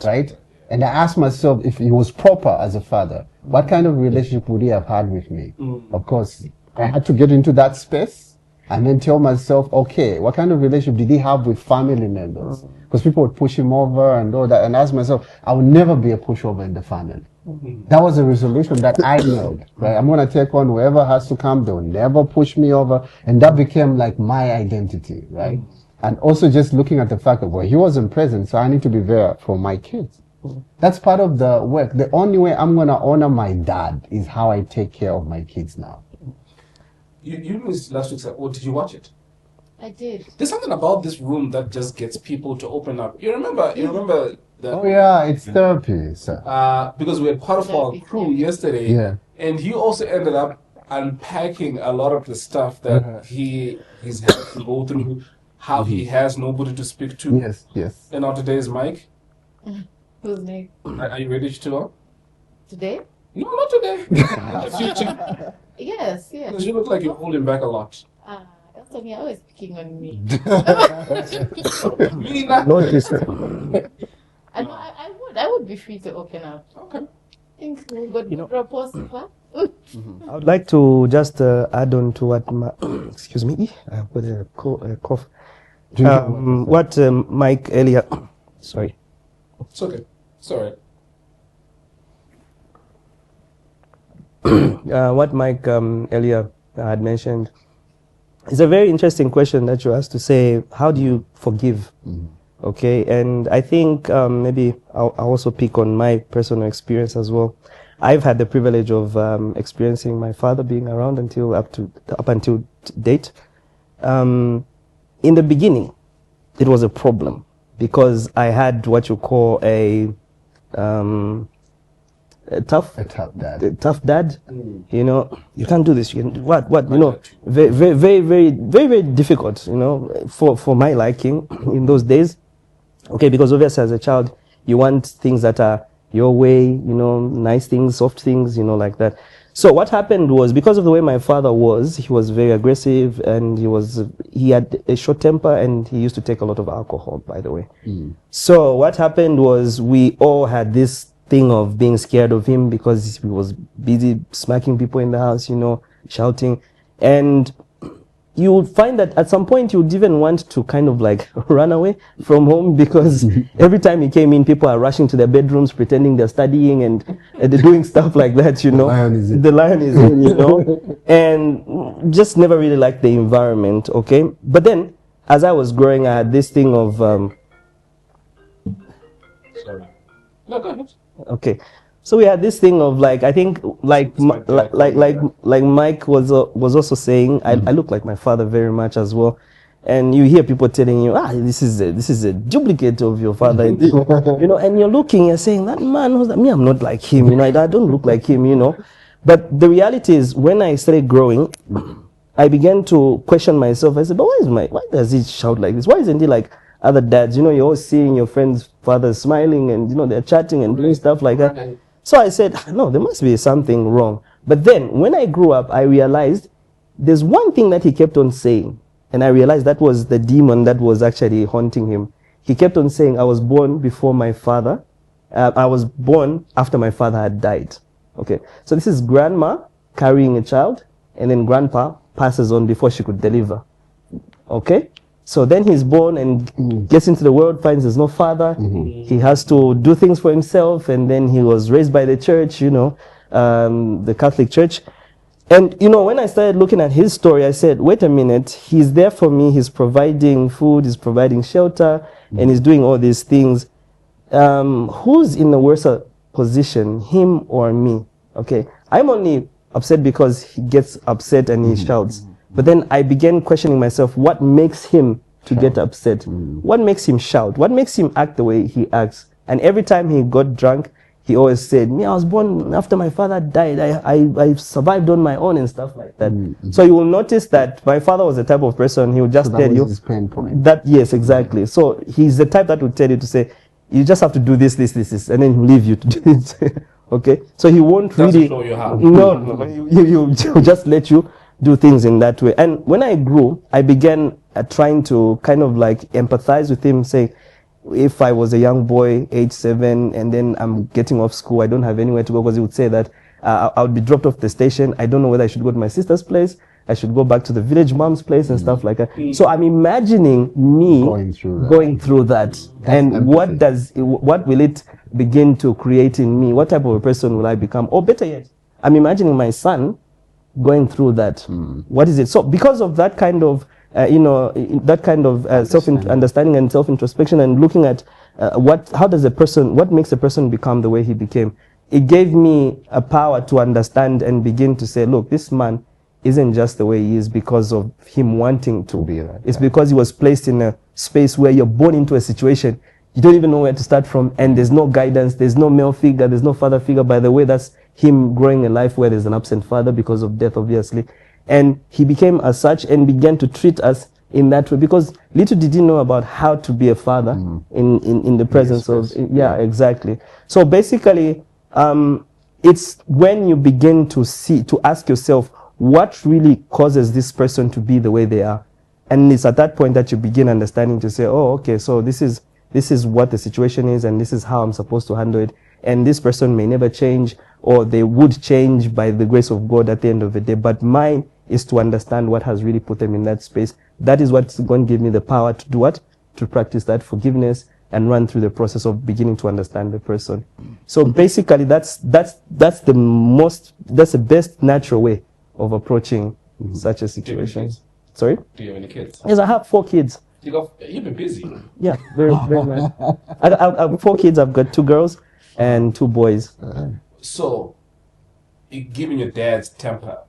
right? And I asked myself if he was proper as a father, what kind of relationship would he have had with me? Of course, I had to get into that space and then tell myself, okay, what kind of relationship did he have with family members? Because people would push him over and all that. And I asked myself, I will never be a pushover in the family. That was a resolution that I made, right? I'm going to take on whoever has to come. They'll never push me over. And that became like my identity, right? And also just looking at the fact that, well, he wasn't present, so I need to be there for my kids. That's part of the work. The only way I'm going to honor my dad is how I take care of my kids now. you missed last week's episode. Did you watch it? I did. There's something about this room that just gets people to open up. You remember that? Oh yeah, it's therapy, sir. Because we had part of our crew yesterday, Yeah. and he also ended up unpacking a lot of the stuff that he's had to go through, how he has nobody to speak to. Yes. And on today's Mike, Who's next? are you ready to go? Today? No, not today. In the future. Yes. Because you look like you're holding back a lot. That's me. Always picking on me. Me not. Notice. I would be free to open up. Okay. I think we've got good rapport so far. I would like to just add on to what, excuse me, I've got a cough. What Mike earlier, sorry. It's okay. It's all right. What Mike earlier had mentioned is a very interesting question that you asked to say, how do you forgive? Okay, and I think maybe I'll also pick on my personal experience as well. I've had the privilege of experiencing my father being around up until date. In the beginning, it was a problem because I had what you call a tough dad. You know, you can't do this. You can do what? You know, very difficult. You know, for my liking in those days. Okay, because obviously as a child, you want things that are your way, you know, nice things, soft things, you know, like that. So what happened was, because of the way my father was, he was very aggressive and he had a short temper and he used to take a lot of alcohol, by the way. So what happened was we all had this thing of being scared of him because he was busy smacking people in the house, you know, shouting. And you would find that at some point you would even want to kind of like run away from home because every time he came in, people are rushing to their bedrooms, pretending they're studying and they're doing stuff like that, you know. The lion is in, you know. And just never really liked the environment, okay. But then, as I was growing, I had this thing of... Sorry. No, go ahead. Okay. So we had this thing of like, I think like Mike was also saying, I look like my father very much as well. And you hear people telling you, this is a duplicate of your father, you know, and you're saying, that man, who's that? Me, I'm not like him, you know, I don't look like him, you know. But the reality is, when I started growing, I began to question myself. I said, but why does he shout like this? Why isn't he like other dads? You know, you're always seeing your friends' fathers smiling and, you know, they're chatting and doing stuff like that. So I said, no, there must be something wrong. But then when I grew up, I realized there's one thing that he kept on saying, and I realized that was the demon that was actually haunting him. He kept on saying, I was born before my father. I was born after my father had died. Okay, so this is grandma carrying a child, and then grandpa passes on before she could deliver. Okay, so then he's born and gets into the world, finds there's no father. He has to do things for himself, and then he was raised by the church, the Catholic Church. And, when I started looking at his story, I said, wait a minute, he's there for me, he's providing food, he's providing shelter, and he's doing all these things. Who's in the worse position, him or me? Okay, I'm only upset because he gets upset and he shouts. But then I began questioning myself, what makes him to get upset? What makes him shout? What makes him act the way he acts? And every time he got drunk, he always said, I was born after my father died. I survived on my own and stuff like that. So you will notice that my father was the type of person, he would just tell you his pain point. that, yes, exactly. So he's the type that would tell you to say, you just have to do this, and then he'll leave you to do it. Okay? So he won't really... show you how. No, he'll just let you do things in that way. And when I grew, I began trying to kind of like empathize with him, saying, if I was a young boy, age 7, and then I'm getting off school, I don't have anywhere to go, because he would say that I would be dropped off the station. I don't know whether I should go to my sister's place, I should go back to the village mom's place and stuff like that. So I'm imagining me going through that. And empathy. what will it begin to create in me? What type of a person will I become? Or better yet, I'm imagining my son going through that. What is it? So because of that kind of self-understanding and self-introspection, and looking at what makes a person become the way he became, it gave me a power to understand and begin to say, look, this man isn't just the way he is because of him wanting to be that. It's because he was placed in a space where you're born into a situation, you don't even know where to start from, and there's no guidance, there's no male figure, there's no father figure. By the way, that's him growing a life where there's an absent father because of death, obviously. And he became as such and began to treat us in that way, because little did he know about how to be a father in the presence of, exactly. So basically, it's when you begin to ask yourself, what really causes this person to be the way they are? And it's at that point that you begin understanding to say, oh, okay, so this is what the situation is, and this is how I'm supposed to handle it. And this person may never change, or they would change by the grace of God at the end of the day. But mine is to understand what has really put them in that space. That is what's going to give me the power to do what? To practice that forgiveness and run through the process of beginning to understand the person. So basically, that's the best natural way of approaching such a situation. Sorry? Do you have any kids? Yes, I have 4 kids. You've been busy. Yeah, very, very much. I have 4 kids. I've got 2 girls and 2 boys. So, given your dad's temper,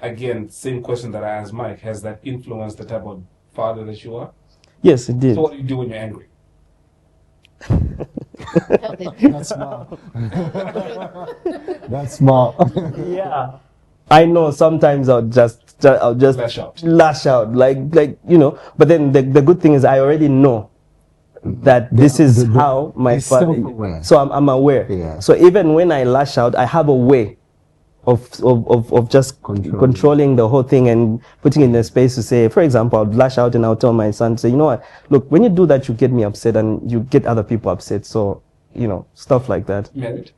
again, same question that I asked Mike, has that influenced the type of father that you are? Yes, it did. So what do you do when you're angry? That's smart. That's smart. Yeah. I know sometimes I'll just lash out, like but then the good thing is I already know that this is how my father, so I'm aware. Yeah. So even when I lash out, I have a way of just controlling the whole thing and putting it in a space to say, for example, I'll lash out and I'll tell my son, say, you know what, look, when you do that, you get me upset and you get other people upset. So, stuff like that. Married?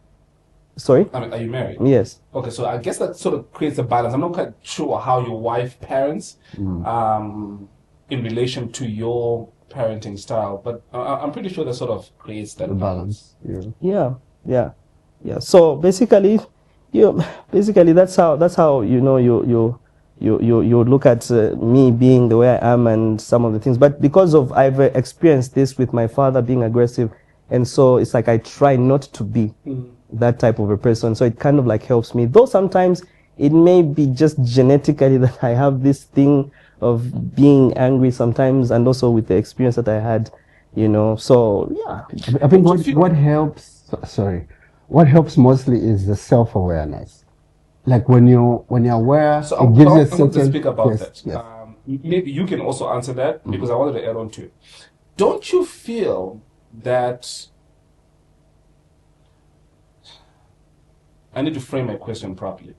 Sorry? I mean, are you married? Yes. Okay, so I guess that sort of creates a balance. I'm not quite sure how your wife parents in relation to your parenting style, but I'm pretty sure that sort of creates that balance. Yeah. So basically, that's how you look at me being the way I am and some of the things. But because of I've experienced this with my father being aggressive, and so it's like I try not to be that type of a person. So it kind of like helps me. Though sometimes it may be just genetically that I have this thing of being angry sometimes, and also with the experience that I had, So yeah, I think what helps. Sorry. What helps mostly is the self-awareness. Like when you're aware, so it gives you a I'm going to speak about that. Yes. Maybe you can also answer that, because I wanted to add on to it. Don't you feel that... I need to frame my question properly.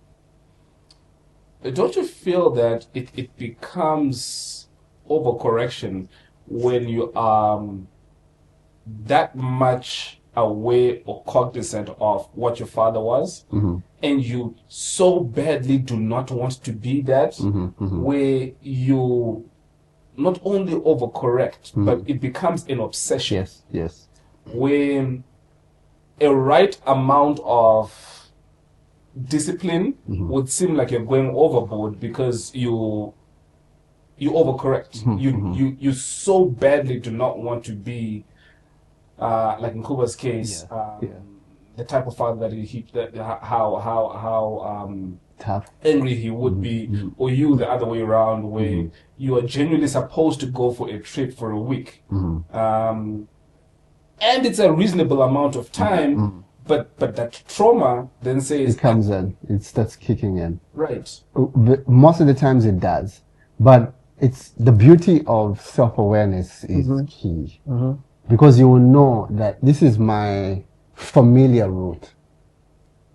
don't you feel that it becomes overcorrection when you are that much aware or cognizant of what your father was, and you so badly do not want to be that, where you not only overcorrect, but it becomes an obsession. Yes, yes. When a right amount of discipline would seem like you're going overboard because you overcorrect. You so badly do not want to be like in Kuba's case, the type of father how Tough. angry he would be, or you the other way around, where you are genuinely supposed to go for a trip for a week, and it's a reasonable amount of time, but that trauma then says It comes in. It starts kicking in. right. Most of the times it does, but it's the beauty of self-awareness is key, because you will know that this is my familiar route.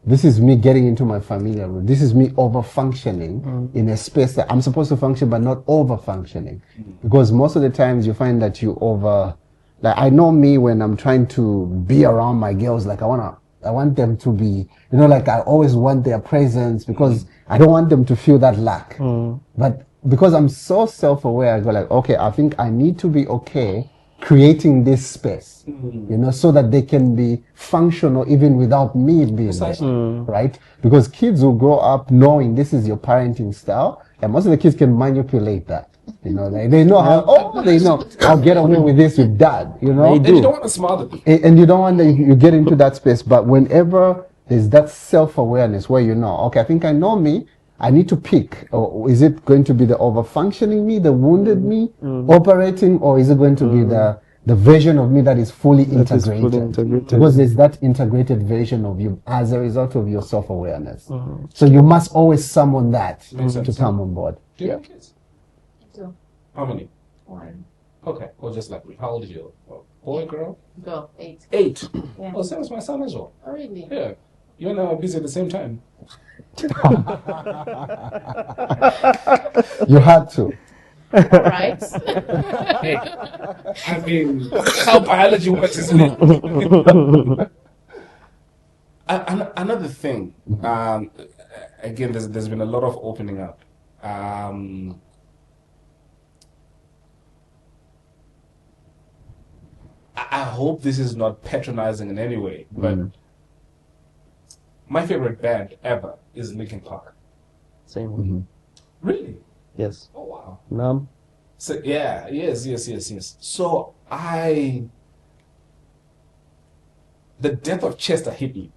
This is me getting into my familiar route. This is me over-functioning in a space that I'm supposed to function, but not over-functioning. Because most of the times you find that you like I know me when I'm trying to be around my girls, like I want them to be, like I always want their presence because I don't want them to feel that lack. But because I'm so self-aware, I go like, okay, I think I need to be okay creating this space, so that they can be functional even without me being there, right? Because kids will grow up knowing this is your parenting style, and most of the kids can manipulate that. They know how. They know I'll get away with this with dad. They And do. you don't want to smother them. And you don't want that you get into that space. But whenever there's that self-awareness where okay, I think I know me. I need to pick. Or is it going to be the over-functioning me, the wounded me operating, or is it going to be the version of me that is fully integrated? Because there's that integrated version of you as a result of your self-awareness. So you must always summon that to come on board. Do you have kids? Two. How many? One. Okay, well, just like me. How old is your boy, girl? Go. 8. 8. Yeah. Oh, same as my son as well. Oh, really? Yeah. You and I are busy at the same time. You had to. All right. Hey, I mean, that's how biology works, isn't it? Another thing, again, there's been a lot of opening up. I hope this is not patronizing in any way, but my favorite band ever is Linkin Park. Same. Really? Yes. Oh, wow. Numb. So, yeah, yes. So the death of Chester hit me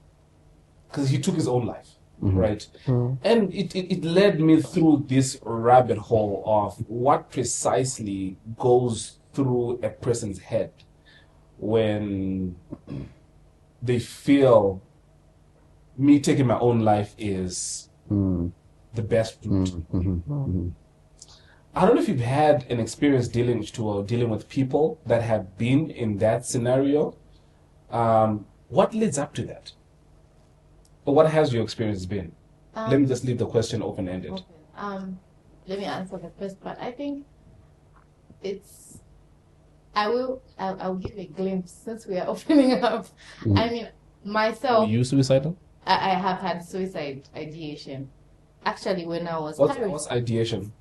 because he took his own life, right? And it led me through this rabbit hole of what precisely goes through a person's head when they feel me taking my own life is the best route. I don't know if you've had an experience dealing with people that have been in that scenario. What leads up to that? Or what has your experience been? Let me just leave the question open-ended. Okay. Let me answer the first part. I think I'll give a glimpse since we are opening up. I mean, myself. Were you suicidal? I have had suicide ideation. Actually, when I was What's ideation?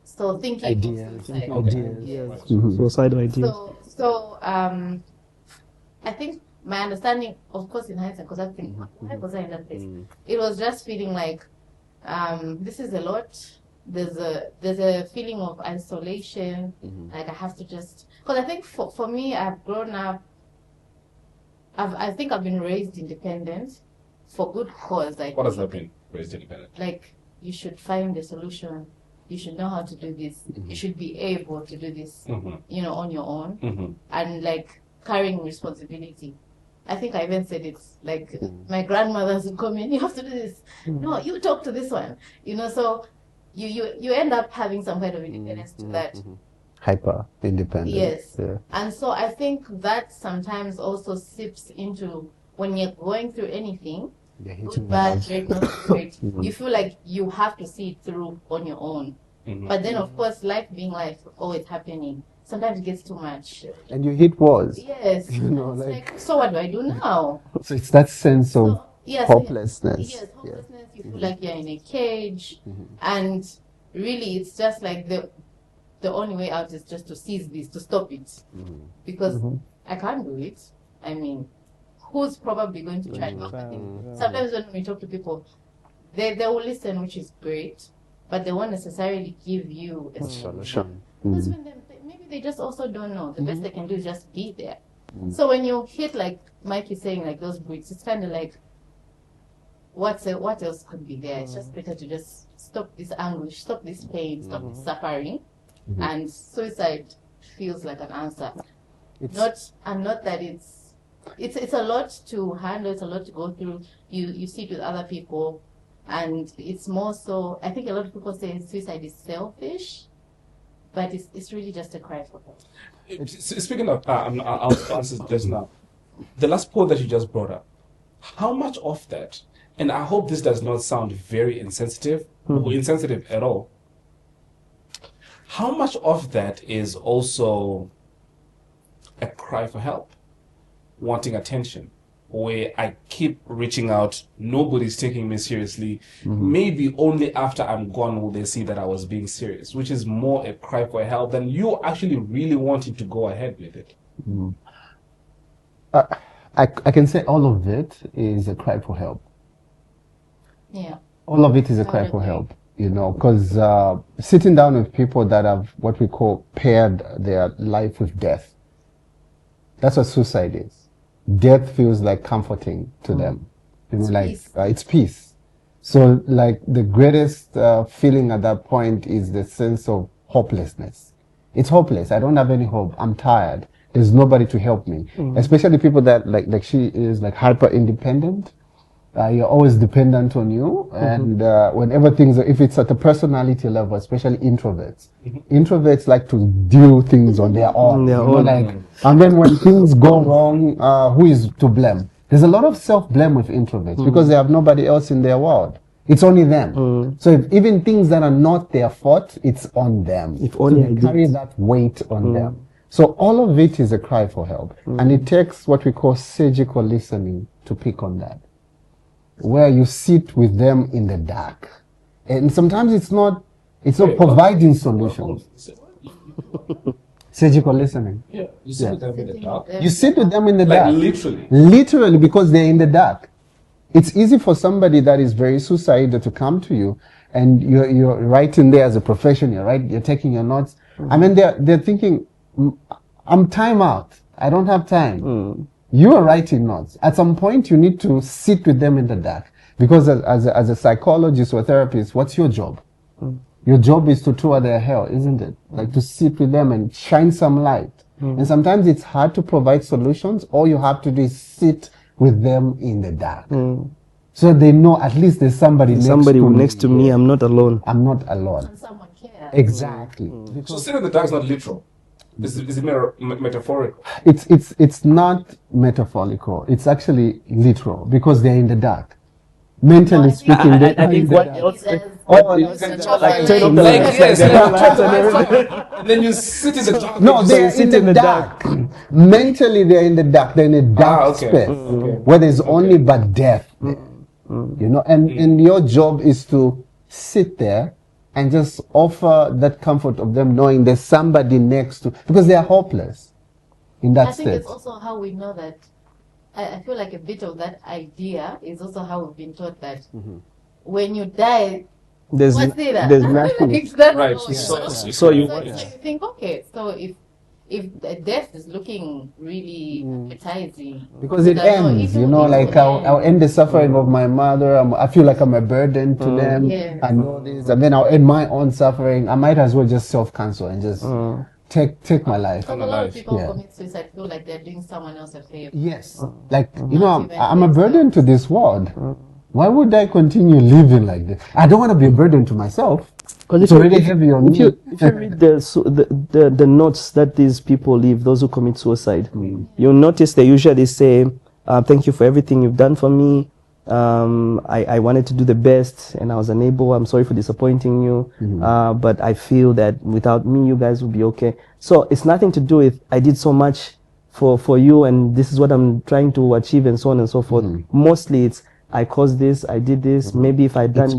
so thinking Ideas. of suicide. Ideas. Suicidal ideas. So I think my understanding, of course, in hindsight, because I think, why was I in that place? It was just feeling like this is a lot. There's a feeling of isolation. Like I have to just, because I think for me, I've grown up. I think I've been raised independent for good cause. Like, What does that mean, raised independent? like you should find a solution. You should know how to do this. You should be able to do this, on your own, and like carrying responsibility. I think I even said it. Like my grandmothers would come in. You have to do this. No, you talk to this one. So you end up having some kind of independence to that. Hyper independent. Yes. Yeah. And so I think that sometimes also seeps into when you're going through anything, They're hitting good, the bad, walls. great, not so great. You feel like you have to see it through on your own. But then, of course, life being life, always happening. Sometimes it gets too much. And you hit walls. Yes. You know, It's like- so what do I do now? So it's that sense of So, yes, hopelessness. Yes, hopelessness. You feel like you're in a cage, and really, it's just like the only way out is just to seize this, to stop it, because I can't do it. I mean, who's probably going to try to help? I think sometimes when we talk to people, they will listen, which is great, but they won't necessarily give you a solution. Because when maybe they just also don't know. The best they can do is just be there. So when you hit, like Mike is saying, like those bricks, it's kind of like, what else could be there? It's just better to just stop this anguish, stop this pain, stop this suffering, and suicide feels like an answer. Not that it's a lot to handle, it's a lot to go through. You see it with other people, and it's more so. I think a lot of people say suicide is selfish, but it's really just a cry for help. Speaking of, I'll answer just now. The last point that you just brought up, how much of that, and I hope this does not sound very insensitive or insensitive at all, how much of that is also a cry for help, wanting attention, where I keep reaching out, nobody's taking me seriously, maybe only after I'm gone will they see that I was being serious, which is more a cry for help than you actually really wanting to go ahead with it. I can say all of it is a cry for help. Yeah. All of it is a cry for help, you know, because sitting down with people that have what we call paired their life with death, that's what suicide is. Death feels like comforting to them. You know, It's like peace. it's peace. So like the greatest feeling at that point is the sense of hopelessness. It's hopeless. I don't have any hope. I'm tired. There's nobody to help me. Especially people that like she is like hyper independent. You're always dependent on you, and whenever things, if it's at a personality level, especially introverts, introverts like to do things on their own. their You know, own. like, and then when things go wrong, who is to blame? There's a lot of self-blame with introverts because they have nobody else in their world. It's only them. So if even things that are not their fault, it's on them. If only so I they did. carry that weight on them. So all of it is a cry for help, and it takes what we call surgical listening to pick on that, where you sit with them in the dark, and sometimes it's not providing solutions. Surgical listening. Yeah, you sit with them in the dark. You sit with them in the Like dark. Literally, because they're in the dark. It's easy for somebody that is very suicidal to come to you, and you're writing there as a professional, right? You're taking your notes. I mean, they're thinking, I'm time out. I don't have time. You are writing notes. At some point, you need to sit with them in the dark, because as a psychologist or therapist, what's your job? Your job is to tour their hell, isn't it? Like to sit with them and shine some light. And sometimes it's hard to provide solutions. All you have to do is sit with them in the dark. So they know at least there's somebody next to me. I'm not alone. I'm not alone. And someone cares. Exactly. So sitting in the dark is not literal. Is it metaphorical? It's not metaphorical. It's actually literal because they're in the dark. Mentally speaking, I think what else? Like turn off the lights, yes, like, yeah, lights and everything. and then you sit in the dark. No, and they're just- in the dark. Mentally, they're in the dark. They're in a dark okay. space where there's only but death there. You know, and your job is to sit there and just offer that comfort of them knowing there's somebody next to, because they are hopeless in that I think state. it's also how we know that. I feel like a bit of that idea is also how we've been taught that when you die, There's what's there? there's nothing. Exactly. Right. So So you you think, okay, so if the death is looking really appetizing, Because it ends, you know, like I'll end the suffering of my mother. I feel like I'm a burden to them. Yes. I know this, and then I'll end my own suffering. I might as well just self-cancel and just take my life. because a lot of people Yeah. commit suicide feel like they're doing someone else a favor. Yes, like you Not know, even I'm a themselves. burden to this world. Why would I continue living like this? I don't want to be a burden to myself. Because It's already heavy on if you me. read the notes that these people leave, those who commit suicide, you'll notice they usually say, "Thank you for everything you've done for me. I wanted to do the best and I was unable. I'm sorry for disappointing you. But I feel that without me, you guys will be okay. So it's nothing to do with I did so much for you and this is what I'm trying to achieve and so on and so forth. Mostly it's I caused this, I did this, maybe if I'd done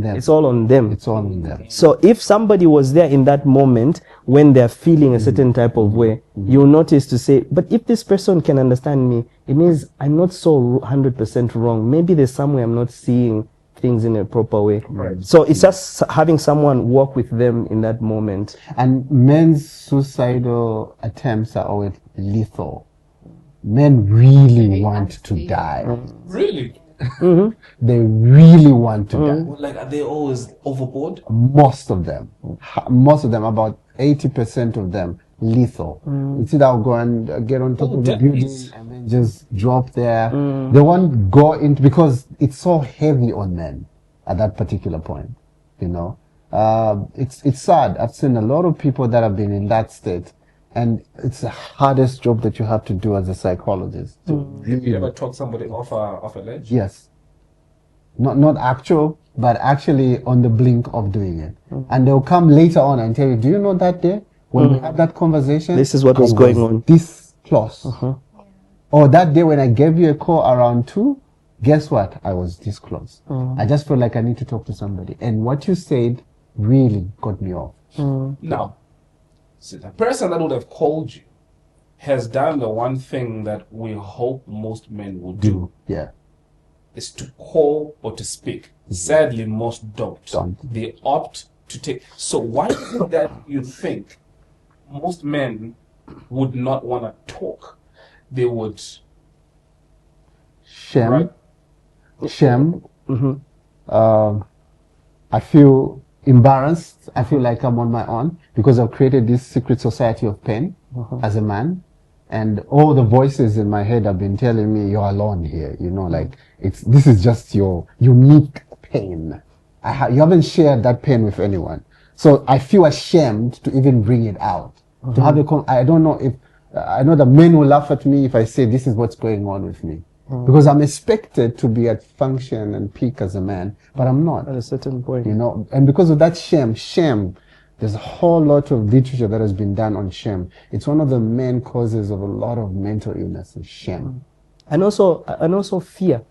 this. It's all on them. It's all on them. So if somebody was there in that moment when they're feeling a certain type of way, you'll notice to say, but if this person can understand me, it means I'm not so 100% wrong. Maybe there's somewhere I'm not seeing things in a proper way. Right. So it's just having someone walk with them in that moment. And men's suicidal attempts are always lethal. Men really want to die. Really? They really want to die. Like, are they always overboard? Most of them, about 80% of them, lethal. It's either I'll go and get on top of the building and then just drop there. They won't go into, because it's so heavy on men at that particular point, you know. It's sad. I've seen a lot of people that have been in that state, and it's the hardest job that you have to do as a psychologist. Have you ever talked somebody off a ledge? Yes. Not actual, but actually on the blink of doing it. And they'll come later on and tell you, do you know that day when we had that conversation? This is what was going on. This close. Or that day when I gave you a call around 2, guess what? I was this close. I just felt like I need to talk to somebody. And what you said really got me off. Now, see, the person that would have called you has done the one thing that we hope most men will do. Yeah. Is to call or to speak. Sadly, most don't. They opt to take. So why is it that you think most men would not want to talk? They would shame. I feel embarrassed. I feel like I'm on my own because I've created this secret society of pain as a man. And all the voices in my head have been telling me, you're alone here. You know, like, this is just your unique pain. You haven't shared that pain with anyone. So I feel ashamed to even bring it out. To have I don't know if, I know that men will laugh at me if I say this is what's going on with me. Because I'm expected to be at function and peak as a man, but I'm not. At a certain point. You know, and because of that shame, there's a whole lot of literature that has been done on shame. It's one of the main causes of a lot of mental illness, is shame. And also fear.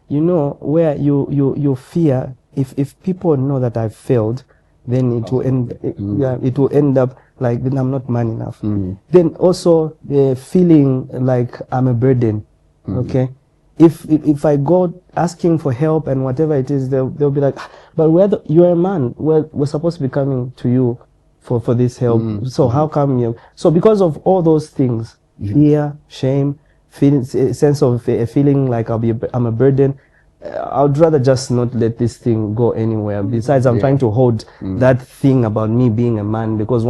You know, where you fear, if people know that I've failed, then it will end up like, then I'm not man enough. Then also the feeling like I'm a burden. Okay. If I go asking for help and whatever it is, they'll be like, but you're a man. We're supposed to be coming to you for this help. So how come you? So because of all those things, fear, shame, sense of feeling like I'm a burden, I'd rather just not let this thing go anywhere. Besides, I'm trying to hold that thing about me being a man, because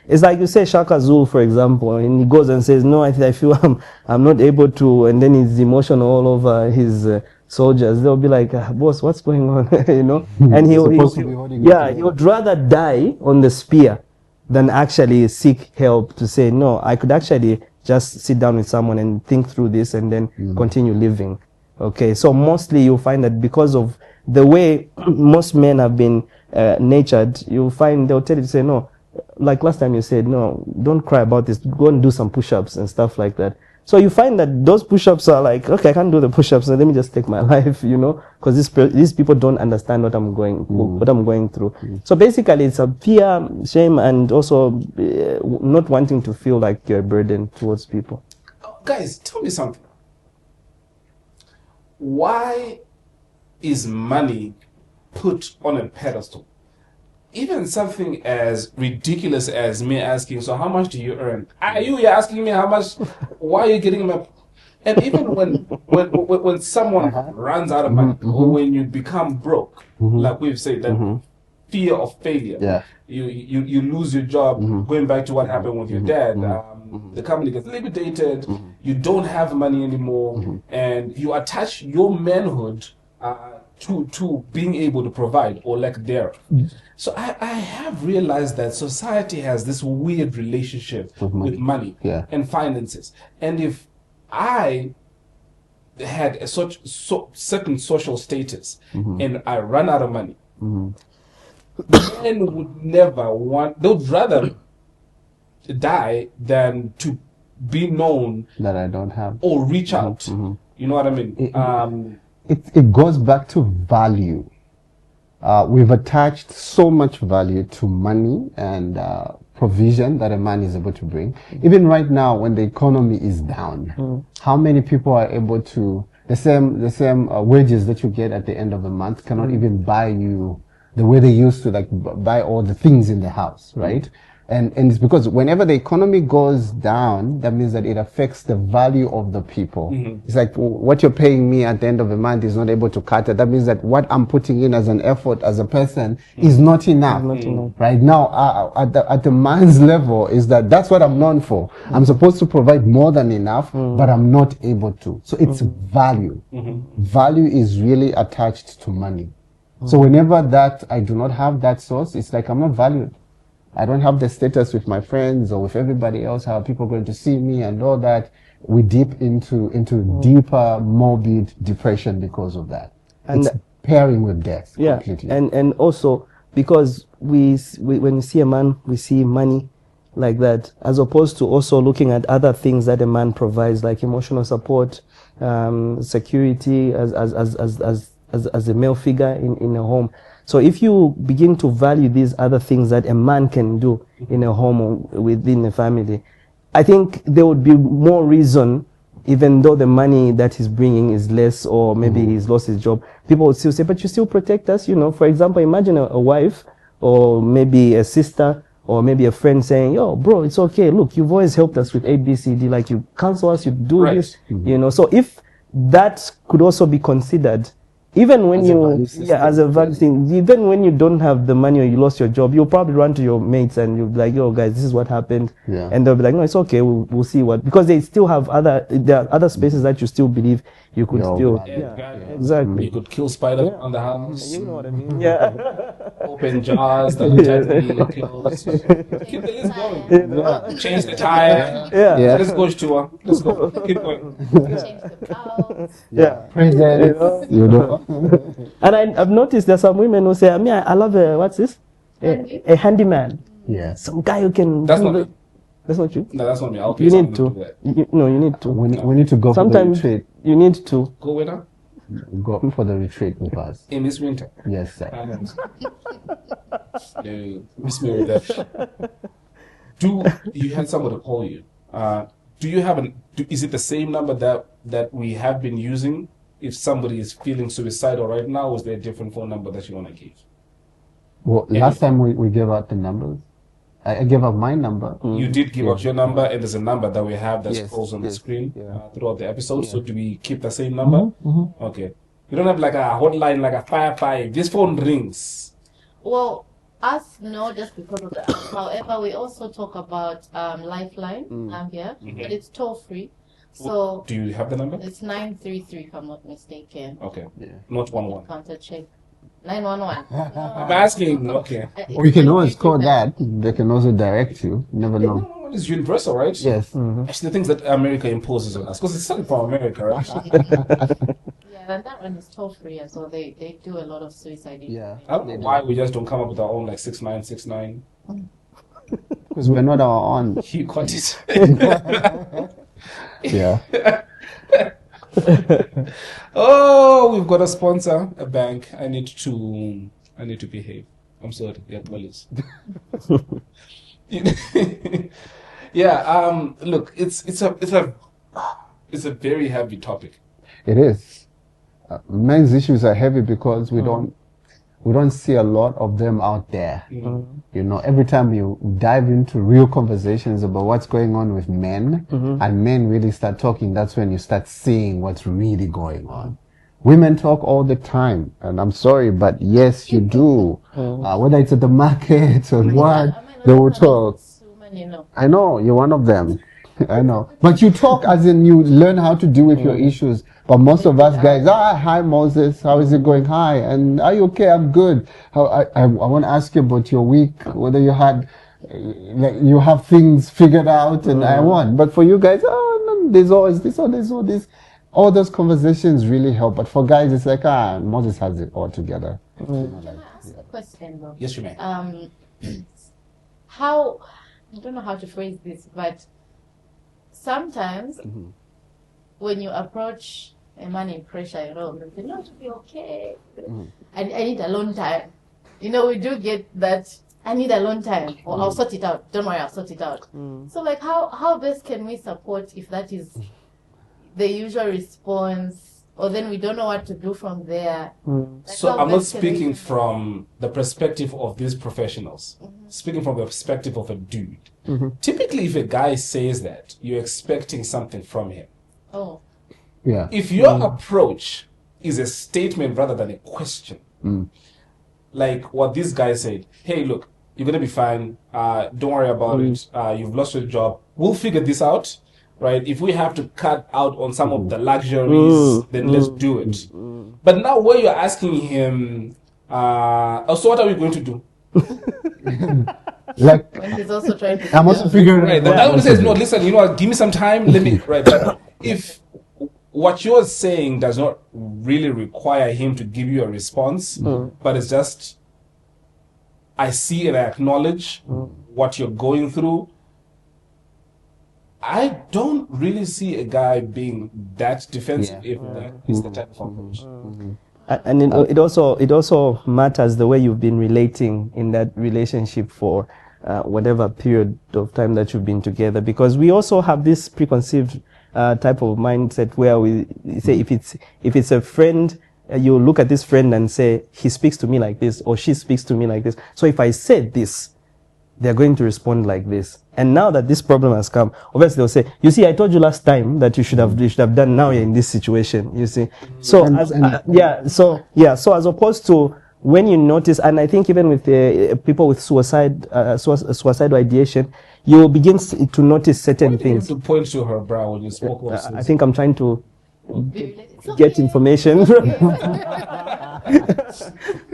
it's like you say Shaka Zulu, for example, and he goes and says, no, I feel I'm not able to, and then he's emotional all over his soldiers. They'll be like, boss, what's going on? You know? And he would rather die on the spear than actually seek help to say, no, I could actually just sit down with someone and think through this and then continue living. Okay, so mostly you'll find that because of the way most men have been natured, you'll find they'll tell you to say, no, like last time you said, no, don't cry about this, go and do some push-ups and stuff like that. So you find that those push-ups are like, okay, I can't do the push-ups, so let me just take my life, you know, because these people don't understand what I'm going through. So basically it's a fear, shame, and also not wanting to feel like you're a burden towards people. Guys, tell me something. Why is money put on a pedestal? Even something as ridiculous as me asking, so how much do you earn? You're asking me how much? Why are you getting my? And even when someone runs out of money, or when you become broke, like we've said, that fear of failure. Yeah. You lose your job. Going back to what happened with your dad, the company gets liquidated. You don't have money anymore, and you attach your manhood to being able to provide, or lack thereof. So I have realized that society has this weird relationship with money and finances. And if I had a certain social status and I run out of money, men would never want, they would rather die than to be known that I don't have. or reach out. You know what I mean? It goes back to value. We've attached so much value to money and provision that a man is able to bring. Even right now, when the economy is down, how many people are able to, the same wages that you get at the end of the month cannot even buy you the way they used to, like buy all the things in the house, right? And it's because whenever the economy goes down, that means that it affects the value of the people. It's like what you're paying me at the end of the month is not able to cut it. That means that what I'm putting in as an effort as a person is not enough. Right now, at the man's level, is that's what I'm known for. I'm supposed to provide more than enough, but I'm not able to. So it's value. Value is really attached to money. So whenever that I do not have that source, it's like I'm not valued. I don't have the status with my friends or with everybody else, how people are going to see me and all that. We dip into deeper, morbid depression because of that. And it's pairing with death completely. And also because we when we see a man, we see money like that, as opposed to also looking at other things that a man provides, like emotional support, security as a male figure in a home. So if you begin to value these other things that a man can do in a home or within a family, I think there would be more reason, even though the money that he's bringing is less, or maybe he's lost his job, people would still say, but you still protect us, you know. For example, imagine a wife or maybe a sister or maybe a friend saying, yo, bro, it's okay. Look, you've always helped us with A, B, C, D. Like, you counsel us, you do this, you know. So if that could also be considered, even when as a value thing, even when you don't have the money or you lost your job, you'll probably run to your mates and you'll be like, yo guys, this is what happened. And they'll be like, no, it's okay, we'll see what, because they still have there are other spaces that you still believe you could exactly. You could kill spiders on the house. You know what I mean? Open jars that are closed. Keep the list going. Change the tire. Let's go, Chua. Let's go. Keep going. Change the clothes. Presents, you know. And I've noticed there's some women who say, I love what's this? A handyman. Yeah. Some guy who can That's not me. That's not you? No, that's not me. I'll pay You need someone to. do that. You need to. We need to go Sometimes for the retreat. you need to. Go with her? Go for the retreat with us. In this winter? Yes, sir. No, miss me with that. Do you had somebody call you? Do you have is it the same number that we have been using if somebody is feeling suicidal right now, or is there a different phone number that you want to give? Well, last time we gave out the numbers. I gave out my number. You did give out your number, and there's a number that we have that scrolls on the screen throughout the episode. So do we keep the same number? Okay. You don't have like a hotline, like a 555. This phone rings. Well, us no, just because of the app. However, we also talk about Lifeline here, but it's toll free. So do you have the number? It's 933 if I'm not mistaken. Okay. Not 11. Counter check. 911. I'm asking. Okay. Or you can always call that. They can also direct you. You never know. 911 is universal, right? Yes. Actually, the things that America imposes on us, because it's something from America, right? Yeah, and that one is toll free as well. They do a lot of suicide. Yeah. I don't know why we just don't come up with our own, like 6969. Because we're not our own. You got it. Yeah. Oh, we've got a sponsor, a bank. I need to behave. I'm sorry, police. Look, it's a very heavy topic. It is. Men's issues are heavy because we don't see a lot of them out there. You know, every time you dive into real conversations about what's going on with men, and men really start talking, that's when you start seeing what's really going on. Women talk all the time, and I'm sorry, but yes, you do. Whether it's at the market or what, they will talk. I know, you're one of them. I know. But you talk as in you learn how to deal with your issues. But most of us guys, hi Moses, how is it going? Hi, and are you okay? I'm good. I want to ask you about your week, whether you had, like, you have things figured out, and I want. But for you guys, no, there's always this or there's all this. all those conversations really help. But for guys, it's like, Moses has it all together. Can I ask a question, though? Yes, you may. How, I don't know how to phrase this, but sometimes when you approach a man in pressure, you know, they say, no, it'll be okay. I need alone time. You know, we do get that, I need alone time, or I'll sort it out. Don't worry, I'll sort it out. So, like, how best can we support if that is the usual response, or then we don't know what to do from there? Like, So how I'm not best can we- speaking from the perspective of these professionals. Speaking from the perspective of a dude. Typically, if a guy says that, you're expecting something from him. Oh, Yeah. If your approach is a statement rather than a question, like what this guy said, hey, look, you're going to be fine. Don't worry about it. You've lost your job. We'll figure this out, right? If we have to cut out on some of the luxuries, then let's do it. But now where you're asking him, so what are we going to do? Like, when he's also trying to. I'm also figuring Right. out The what guy I who want says, to no, do. listen, you know what, give me some time, let me, right. But if what you're saying does not really require him to give you a response, but it's just, I see and I acknowledge what you're going through, I don't really see a guy being that defensive if that is the type of approach. And it also matters the way you've been relating in that relationship for whatever period of time that you've been together, because we also have this preconceived type of mindset where we say if it's a friend, you look at this friend and say he speaks to me like this or she speaks to me like this, so if I said this, they're going to respond like this. And now that this problem has come, obviously they'll say, you see, I told you last time that you should have done, now you're in this situation, you see. So so as opposed to when you notice, and I think even with people with suicidal ideation, you will begin to notice certain Why did you have things. to point to her brow when you spoke of I think I'm trying to It's get okay. information.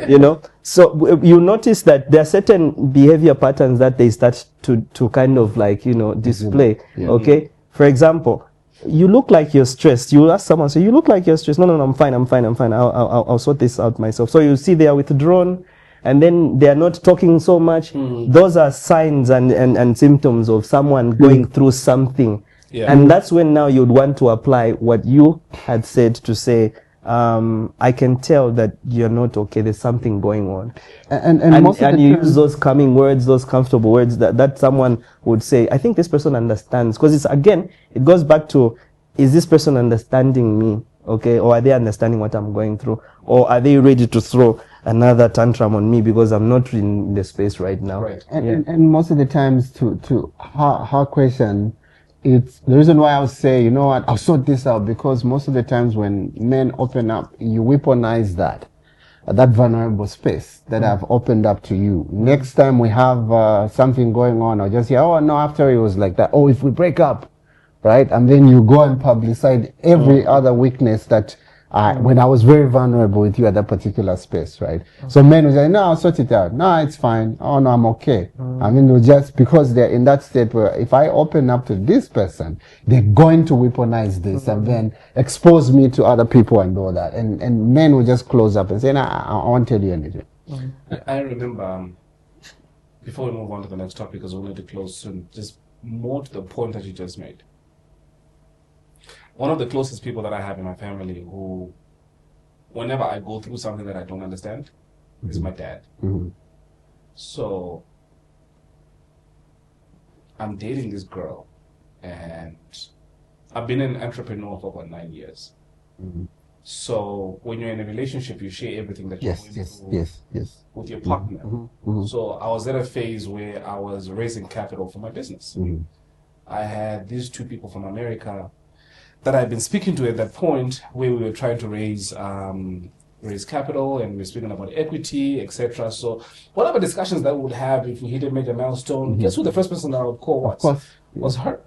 You know, so you notice that there are certain behavior patterns that they start to kind of like, you know, display. Yeah. Okay, for example, you look like you're stressed. You ask someone, so you look like you're stressed. No, I'm fine. I'll sort this out myself. So you see they are withdrawn, and then they are not talking so much. Those are signs and symptoms of someone going through something. Yeah. And that's when now you'd want to apply what you had said to say, I can tell that you're not okay. There's something going on. And most of the you time, use those calming words, those comfortable words that someone would say, I think this person understands. Because it's, again, it goes back to, is this person understanding me? Okay. Or are they understanding what I'm going through? Or are they ready to throw another tantrum on me because I'm not in the space right now? Right. and most of the times to her question, it's the reason why I would say, you know what, I'll sort this out, because most of the times when men open up, you weaponize that vulnerable space that I've opened up to you. Next time we have something going on, I'll just hear, oh no, after it was like that. Oh, if we break up, right? And then you go and publicize every other weakness that when I was very vulnerable with you at that particular space, right? So men will say, no, I'll sort it out. No, it's fine. Oh no, I'm okay. I mean, just because they're in that state where if I open up to this person, they're going to weaponize this and then expose me to other people and all that. And men will just close up and say, no, I won't tell you anything. I remember, before we move on to the next topic, because we'll need to close soon, just more to the point that you just made. One of the closest people that I have in my family who, whenever I go through something that I don't understand, is my dad. So, I'm dating this girl, and I've been an entrepreneur for about 9 years. So, when you're in a relationship, you share everything that you're going through Yes. with your partner. So, I was at a phase where I was raising capital for my business. I had these two people from America that I've been speaking to at that point, where we were trying to raise capital, and we were speaking about equity, etc. So whatever discussions that we would have if we hit a major milestone, guess who the first person that I would call was her.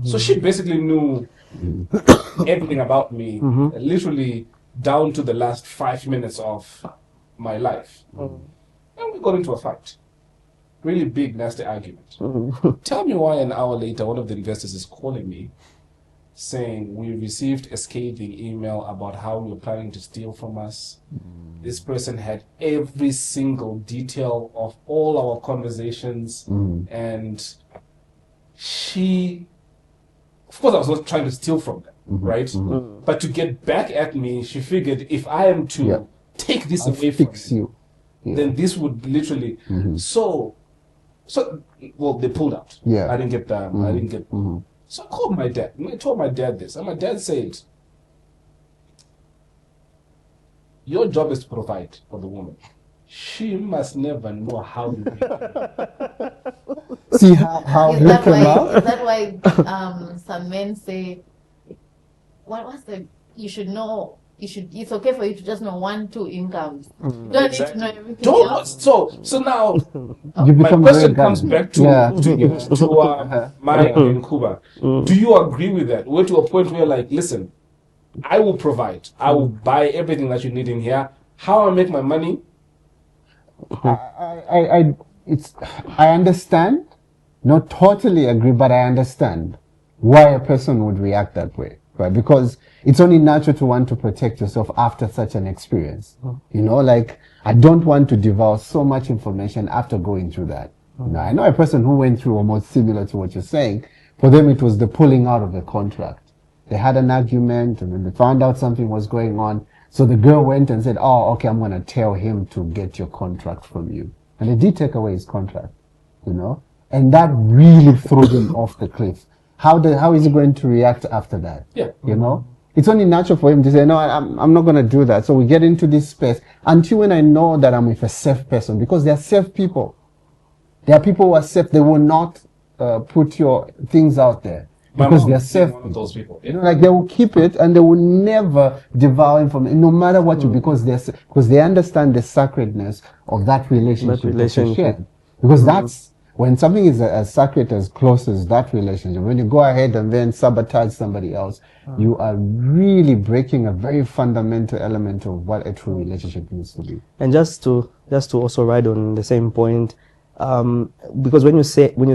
So she basically knew everything about me, literally down to the last 5 minutes of my life. And we got into a fight. Really big, nasty argument. Tell me why an hour later, one of the investors is calling me, saying, we received a scathing email about how you're planning to steal from us. This person had every single detail of all our conversations, and she, of course, I was not trying to steal from them, right? But to get back at me, she figured if I am to take this away from you, then this would literally. So, well, they pulled out. I didn't get that. I didn't get. So I called my dad. I told my dad this, and my dad said, "Your job is to provide for the woman. She must never know how to see how is that why some men say, what's the, you should know, it's okay for you to just know 1-2 incomes. You don't need to know everything else. So now you my question comes back to Mike Uh-huh. in Cuba. Do you agree with that? We're to a point where, like, listen, I will provide. I will buy everything that you need in here. How I make my money? I understand, not totally agree, but I understand why a person would react that way, right? Because it's only natural to want to protect yourself after such an experience. You know, like, I don't want to devour so much information after going through that. You know, I know a person who went through almost similar to what you're saying. For them, it was the pulling out of the contract. They had an argument, and then they found out something was going on. So the girl went and said, "Oh, okay, I'm going to tell him to get your contract from you." And they did take away his contract, you know, and that really threw him off the cliff. How is he going to react after that? You know, it's only natural for him to say, "No, I'm not going to do that." So we get into this space until when I know that I'm with a safe person, because they're safe people. There are people who are safe. They will not put your things out there. Because they're safe. One of those people. You know, like, they will keep it and they will never devour information, no matter what you, because they understand the sacredness of that relationship. That you share. Because that's, when something is as sacred, as close as that relationship, when you go ahead and then sabotage somebody else, you are really breaking a very fundamental element of what a true relationship needs to be. And just to also ride on the same point, because when you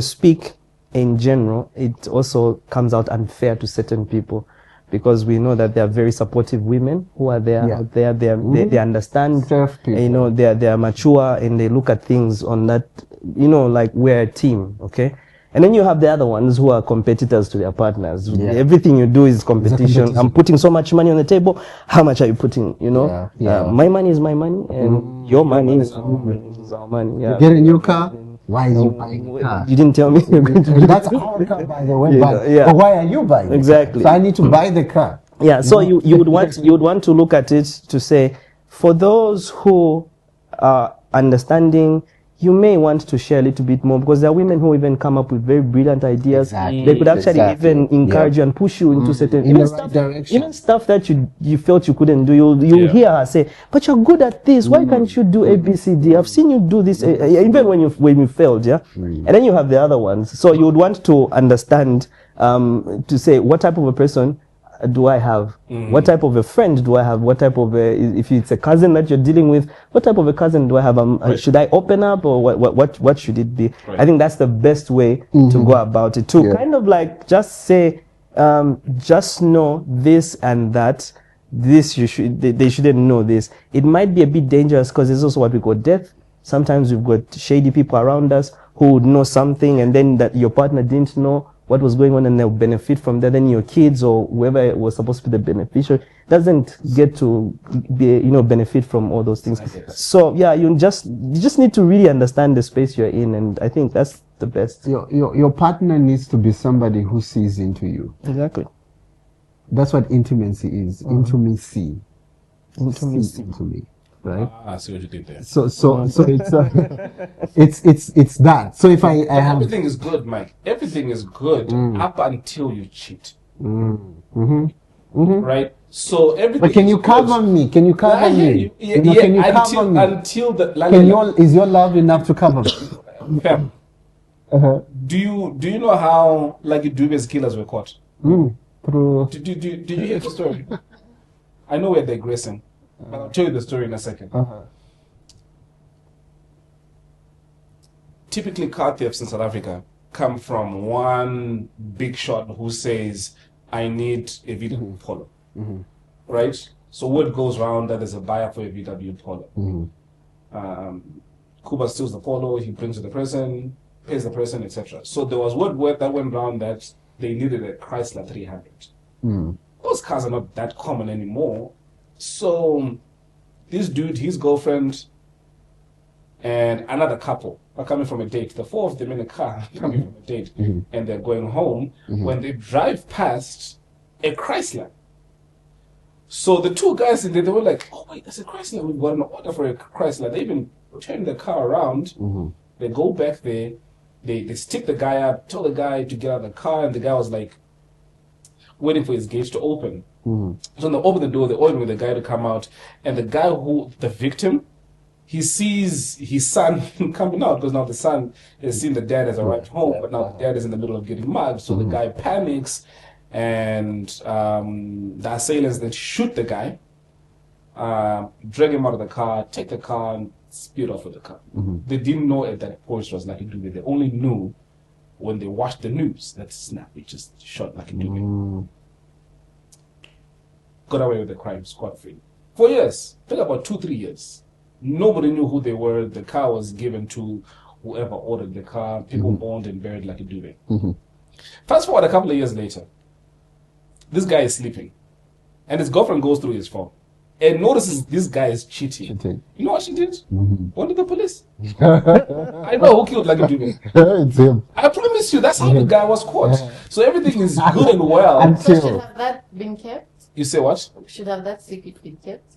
speak in general, it also comes out unfair to certain people, because we know that there are very supportive women who are there out there. They understand, you know, they are mature and they look at things on that, you know, like, we're a team, okay? And then you have the other ones who are competitors to their partners. Everything you do is competition. I'm putting so much money on the table. How much are you putting? You know, my money is my money, and your money is our money. You get a new car. Why are you buying a car? You didn't tell me you're going to do that's our car, by the way. But why are you buying it? Exactly. So I need to buy the car. Yeah. So you would want to look at it to say, for those who are understanding, you may want to share a little bit more, because there are women who even come up with very brilliant ideas. They could actually even encourage you and push you into certain even stuff that you felt you couldn't do. You'll hear her say, "But you're good at this. Why can't you do A, B, C, D? I've seen you do this." Even when you failed, and then you have the other ones. So you would want to understand, to say, what type of a person do I have? What type of a friend do I have? What type of if it's a cousin that you're dealing with, what type of a cousin do I have? Should I open up, or what should it be? I think that's the best way to go about it. To kind of like just say, just know this and that. This they shouldn't know this. It might be a bit dangerous, because there's also what we call death. Sometimes we've got shady people around us who would know something, and then that your partner didn't know what was going on, and they'll benefit from that. Then your kids or whoever was supposed to be the beneficiary doesn't get to be, benefit from all those things. So yeah, you just need to really understand the space you're in, and I think that's the best. Your partner needs to be somebody who sees into you. Exactly. That's what intimacy is. Intimacy. Intimacy into me. Right? I see what you did there. So it's that. So if I have, everything is good, Mike. Everything is good up until you cheat. Right? So everything. But can you cover me? Can you cover me? Can you cover me until the? Is your love enough to cover me? Fam, do you know how Dube's killers were caught? Did you hear the story? I know we're digressing, but I'll tell you the story in a second. Typically, car thefts in South Africa come from one big shot who says, I need a VW Polo. Right? So word goes around that there's a buyer for a VW Polo. Kuba steals the Polo, he brings it to the person, pays the person, etc. So there was word that went around that they needed a Chrysler 300. Those cars are not that common anymore. So this dude, his girlfriend, and another couple are coming from a date. The four of them in a car coming from a date, and they're going home. When they drive past a Chrysler, so the two guys in there, they were like, "Oh wait, that's a Chrysler. We've got an order for a Chrysler." They even turn the car around. They go back there. They stick the guy up, tell the guy to get out of the car, and the guy was like waiting for his gate to open. So when they open the door, they're waiting for the guy to come out, and the guy the victim, he sees his son coming out because now the son has seen the dad has arrived home, but now the dad is in the middle of getting mugged. So the guy panics, and the assailants then shoot the guy, drag him out of the car, take the car, and speed off with the car. They didn't know at that point it was Lucky Dube. They only knew when they watched the news that snap, we just shot Lucky Dube. Got away with the crime scot-free. For years, I think about 2-3 years. Nobody knew who they were. The car was given to whoever ordered the car. People mourned and buried Lucky Dube. Fast forward a couple of years later, this guy is sleeping, and his girlfriend goes through his phone and notices this guy is cheating. You know what she did? Went to the police. I know who killed Lucky Dube. It's him. I promise you, that's how the guy was caught. So everything is good and well. So should have that been kept? You say what? Should have that secret been kept?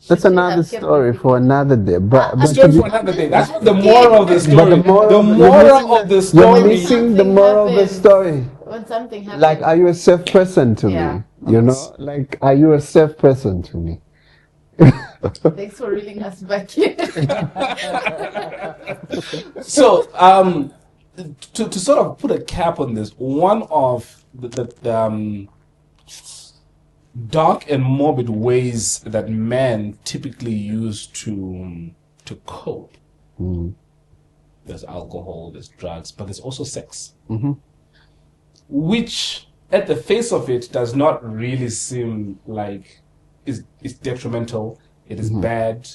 That's another story for another day. But Story for another day. That's what the moral of the story. the moral of the you're story. missing the moral of the story. When something happens. Like, are you a safe person to Yeah. me? You know, like, are you a safe person to me? Thanks for reeling us back here. So, to sort of put a cap on this, one of the dark and morbid ways that men typically use to cope. There's alcohol, there's drugs, but there's also sex, which, at the face of it, does not really seem like is detrimental. It is bad.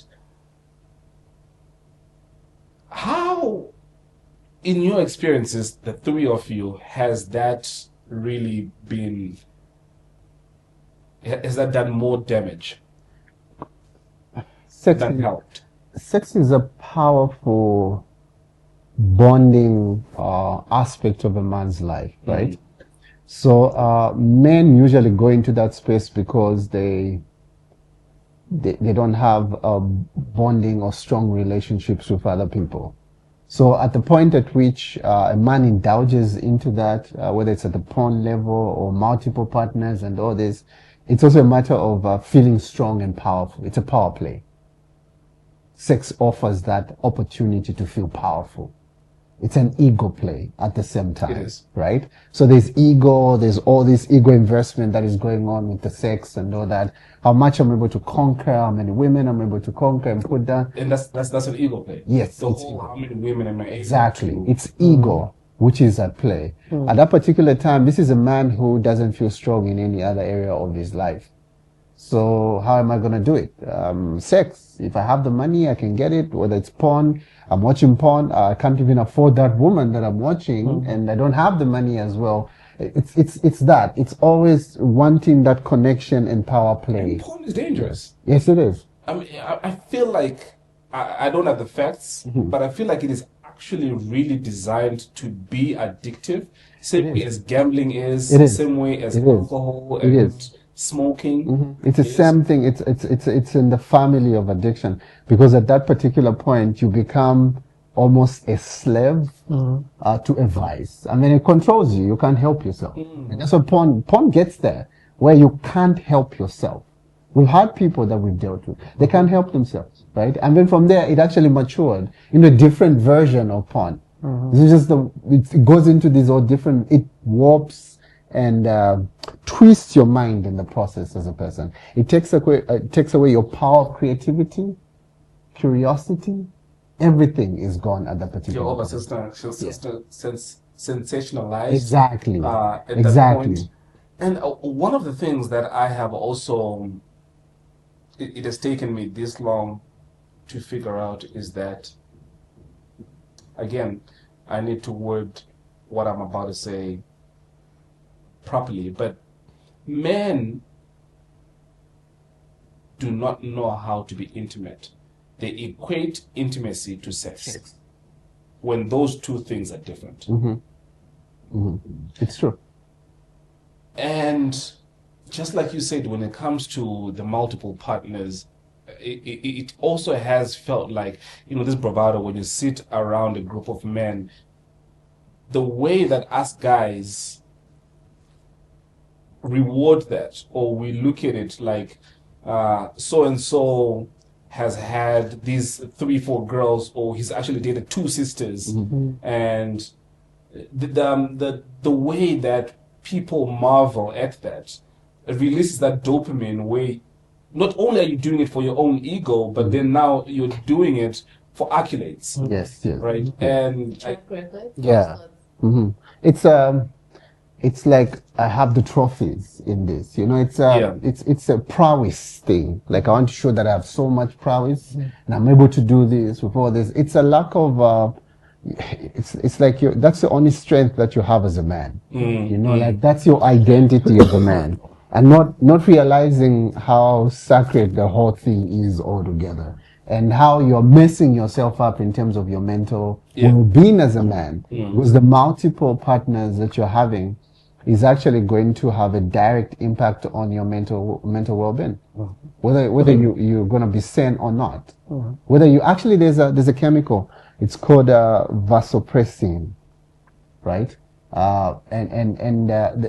How, in your experiences, the three of you, has that really been? Has that done more damage than helped? Sex is a powerful bonding aspect of a man's life, right? So men usually go into that space because they don't have bonding or strong relationships with other people. So at the point at which a man indulges into that, whether it's at the porn level or multiple partners and all this, it's also a matter of feeling strong and powerful. It's a power play. Sex offers that opportunity to feel powerful. It's an ego play at the same time. It is. Right? So there's ego, there's all this ego investment that is going on with the sex and all that. How much I'm able to conquer, how many women I'm able to conquer and put down. And that's an ego play. Yes. The whole, how many women am I able Exactly. to- It's ego which is at play. At that particular time, this is a man who doesn't feel strong in any other area of his life. So how am I going to do it? Sex. If I have the money, I can get it, whether it's porn. I'm watching porn. I can't even afford that woman that I'm watching, and I don't have the money as well. It's that. It's always wanting that connection and power play. And porn is dangerous. Yes, it is. I mean, I feel like I don't have the facts, but I feel like it is actually really designed to be addictive. Same way as gambling is. It is. Same way as It is. alcohol It and is. smoking. It's the same thing. It's in the family of addiction, because at that particular point you become almost a slave to a vice. I mean, it controls you. You can't help yourself, and that's what porn gets there, where you can't help yourself. We've had people that we've dealt with; they can't help themselves, right? And then from there, it actually matured into a different version of porn. This is just it goes into these all different. It warps and twists your mind in the process as a person. It takes away your power of creativity, curiosity. Everything is gone at that particular You're point. sensationalized. Exactly. At that Exactly. point. And one of the things that I have also, it has taken me this long to figure out is that, again, I need to word what I'm about to say properly, but men do not know how to be intimate. They equate intimacy to sex. When those two things are different. Mm-hmm. Mm-hmm. It's true. And just like you said, when it comes to the multiple partners, it also has felt like, this bravado when you sit around a group of men, the way that us guys reward that, or we look at it like so and so has had these 3-4 girls, or he's actually dated 2 sisters, and the way that people marvel at that, it releases that dopamine where not only are you doing it for your own ego, but then now you're doing it for accolades. Yes, yes. Right? And yeah. Mm-hmm. It's like I have the trophies in this, it's a prowess thing. Like I want to show that I have so much prowess and I'm able to do this with all this. It's a lack of, it's like that's the only strength that you have as a man. Like that's your identity as a man, and not realizing how sacred the whole thing is altogether, and how you're messing yourself up in terms of your mental well-being as a man, because the multiple partners that you're having is actually going to have a direct impact on your mental well-being, whether you're going to be sane or not, whether you actually there's a chemical, it's called vasopressin, right?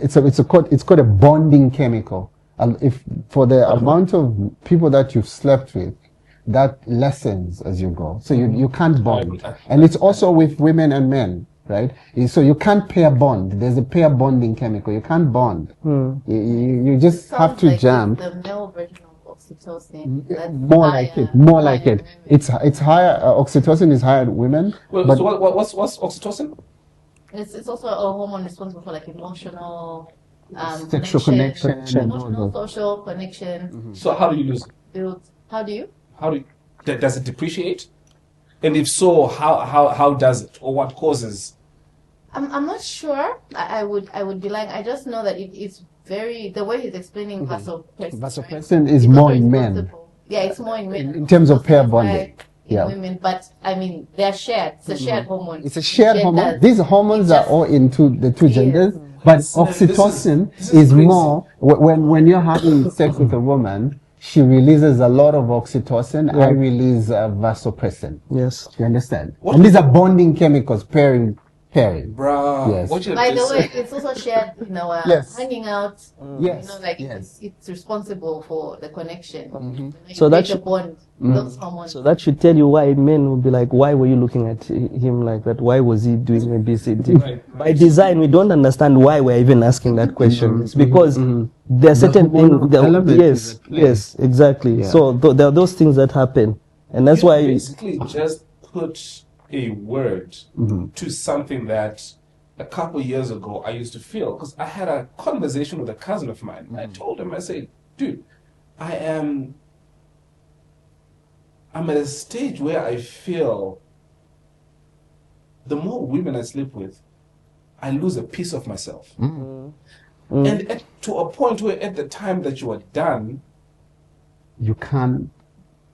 It's called a bonding chemical. If for the amount of people that you've slept with, that lessens as you go. So you can't bond. And it's also with women and men, right? So you can't pair bond. There's a pair bonding chemical. You can't bond. You just have to like jam. The male version of oxytocin. More like it. It's higher. Oxytocin is higher in women. Well, but so what's oxytocin? It's also a hormone responsible for like emotional sexual connection. Emotional, social connection. So how do you lose it? How do you? Does it depreciate? And if so, how does it, or what causes? I'm not sure. I would be lying. I just know that it's very, the way he's explaining vasopressin. Vasopressin right? is It's more also in men. responsible. Yeah, it's more in men. In terms of pair Like bonding. in women, but I mean they're shared. It's a shared hormone. It's a shared hormone. Does. These hormones are all into the two genders, but oxytocin this is crazy. more when you're having sex with a woman. She releases a lot of oxytocin. I release vasopressin. Yes. You understand? And these are bonding chemicals, pairing. Bruh. Yes. What you By the just way, said. it's also shared, Yes. hanging out. Yes. It's responsible for the connection. So that's the bond. Those hormones. So that should tell you why men will be like, why were you looking at him like that? Why was he doing ABCD? Right. By design, we don't understand why we're even asking that question. It's because there are certain things. Yes, exactly. Yeah. So there are those things that happen, and that's You why. basically just put a word to something that a couple years ago I used to feel, because I had a conversation with a cousin of mine. I told him, I said, dude, I'm at a stage where I feel the more women I sleep with, I lose a piece of myself. And to a point where at the time that you are done, You can't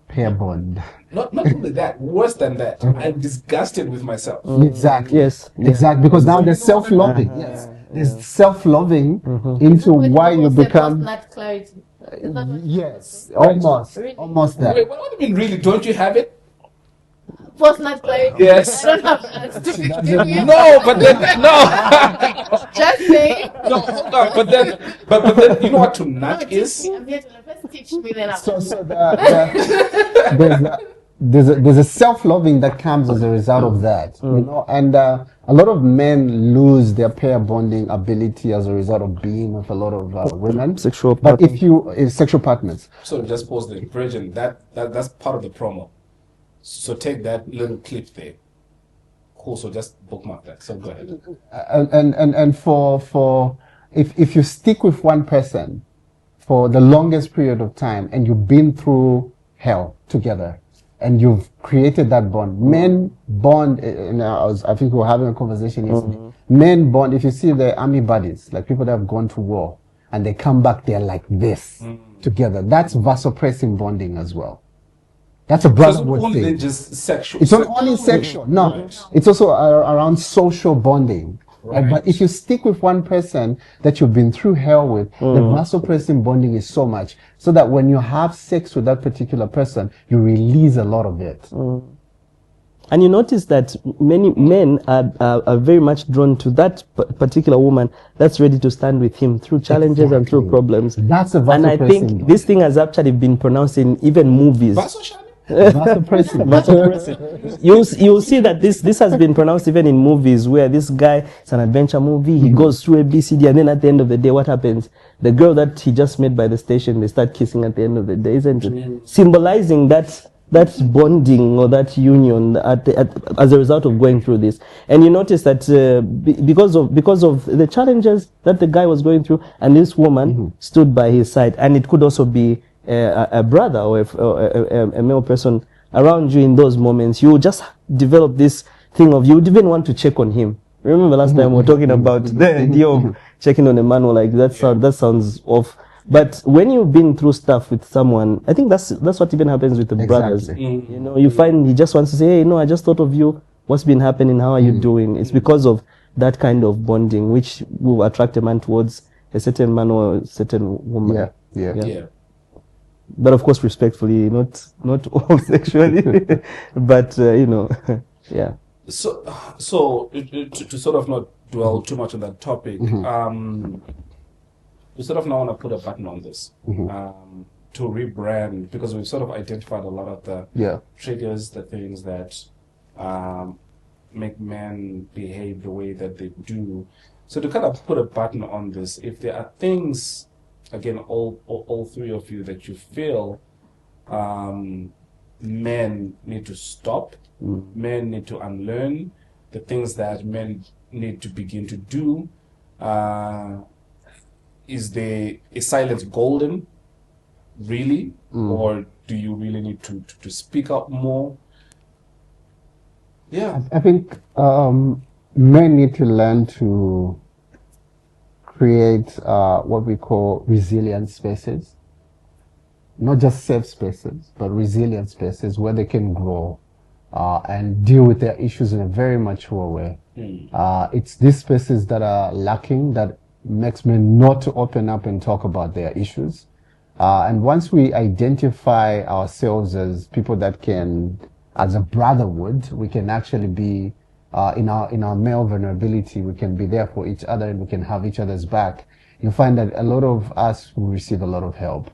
pair bond. not only that, worse than that, I'm disgusted with myself. Exactly. Yes. Exactly. Because now there's self-loving. Yes. There's self-loving into why you become. Not clarity. Is that what- Yes. Almost. Really? Almost that. Wait, what do you mean, really? Don't you have it? Post not clarity. Yes. I don't have that. No, but then no, Just saying. no, hold on. But then you know what to nut is? I'm here to first teach me then. So there's a self-loving that comes as a result of that, and a lot of men lose their pair bonding ability as a result of being with a lot of women. Sexual But if sexual partners. So just pause the Virgin. That's part of the promo. So take that little clip there. Cool. So just bookmark that. So go ahead. And for if you stick with one person for the longest period of time and you've been through hell together and you've created that bond, men bond. I think we were having a conversation yesterday. Men bond. If you see the army buddies, like people that have gone to war and they come back, they're like this together. That's vasopressin bonding as well. That's a brotherhood thing. Only just sexual. It's not only sexual. No, right. It's also around social bonding. Right. But if you stick with one person that you've been through hell with, the vasopressin bonding is so much, so that when you have sex with that particular person, you release a lot of it. And you notice that many men are very much drawn to that particular woman that's ready to stand with him through challenges and through problems. That's a vasopressin. And I think bonding. this thing has actually been pronounced in even movies. Vasopressin. You'll see that this has been pronounced even in movies where this guy, it's an adventure movie, he goes through ABCD, and then at the end of the day, what happens? The girl that he just met by the station, they start kissing at the end of the day, isn't it? Symbolizing that bonding or that union as a result of going through this. And you notice that because of the challenges that the guy was going through, and this woman stood by his side, and it could also be a brother or a male person around you in those moments, you just develop this thing of you would even want to check on him. Remember last time we were talking about the idea of checking on a man, or like that sounds off. But when you've been through stuff with someone, I think that's what even happens with the brothers. You know, you find he just wants to say, hey, no, I just thought of you. What's been happening? How are you doing? It's because of that kind of bonding which will attract a man towards a certain man or a certain woman. Yeah. But of course, respectfully, not all sexually, but yeah. So to sort of not dwell too much on that topic, we sort of now want to put a button on this to rebrand, because we've sort of identified a lot of the triggers, the things that make men behave the way that they do. So to kind of put a button on this, if there are things, again, all three of you, that you feel men need to stop, men need to unlearn, the things that men need to begin to do, is there a silence golden, really? Or do you really need to speak up more? Yeah. I think men need to learn to create what we call resilient spaces. Not just safe spaces, but resilient spaces where they can grow and deal with their issues in a very mature way. It's these spaces that are lacking that makes men not to open up and talk about their issues. And once we identify ourselves as people that can, as a brotherhood, we can actually be in our male vulnerability, we can be there for each other and we can have each other's back. You find that a lot of us will receive a lot of help.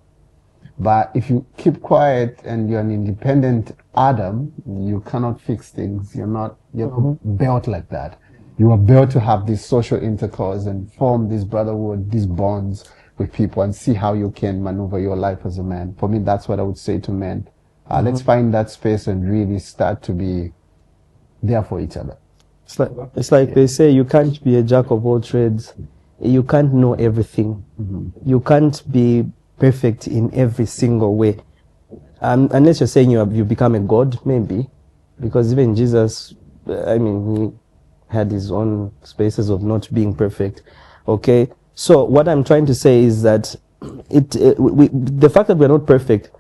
But if you keep quiet and you're an independent Adam, you cannot fix things. You're not built like that. You are built to have this social intercourse and form this brotherhood, these bonds with people, and see how you can maneuver your life as a man. For me, that's what I would say to men. Let's find that space and really start to be there for each other. It's like they say, you can't be a jack of all trades. You can't know everything. You can't be perfect in every single way. Unless you're saying you become a god, maybe. Because even Jesus, he had his own spaces of not being perfect. Okay? So what I'm trying to say is that the fact that we're not perfect,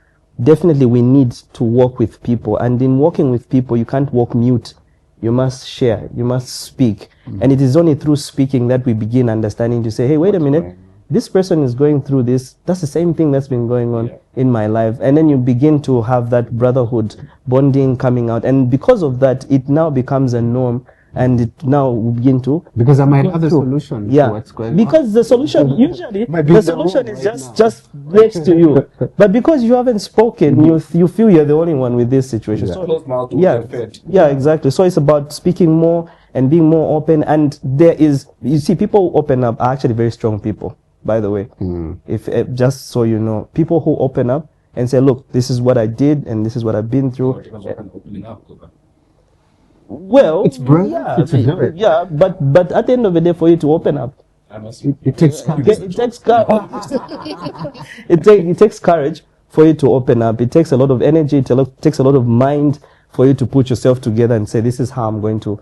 definitely we need to work with people. And in working with people, you can't walk mute. You must share. You must speak. And it is only through speaking that we begin understanding to say, hey, wait a minute. This person is going through this. That's the same thing that's been going on in my life. And then you begin to have that brotherhood bonding coming out. And because of that, it now becomes a norm. And it now will begin to... Because I might have the solution to what's going on. Because the solution, usually, the solution is just next to you. But because you haven't spoken, you feel you're the only one with this situation. So exactly. So it's about speaking more and being more open. And you see, people who open up are actually very strong people, by the way. If just so you know, people who open up and say, look, this is what I did and this is what I've been through. Well, it's brilliant to do it. Yeah, but at the end of the day, for you to open up, I must. It takes courage. It takes courage. It takes courage for you to open up. It takes a lot of energy. It takes a lot of mind for you to put yourself together and say, this is how I'm going to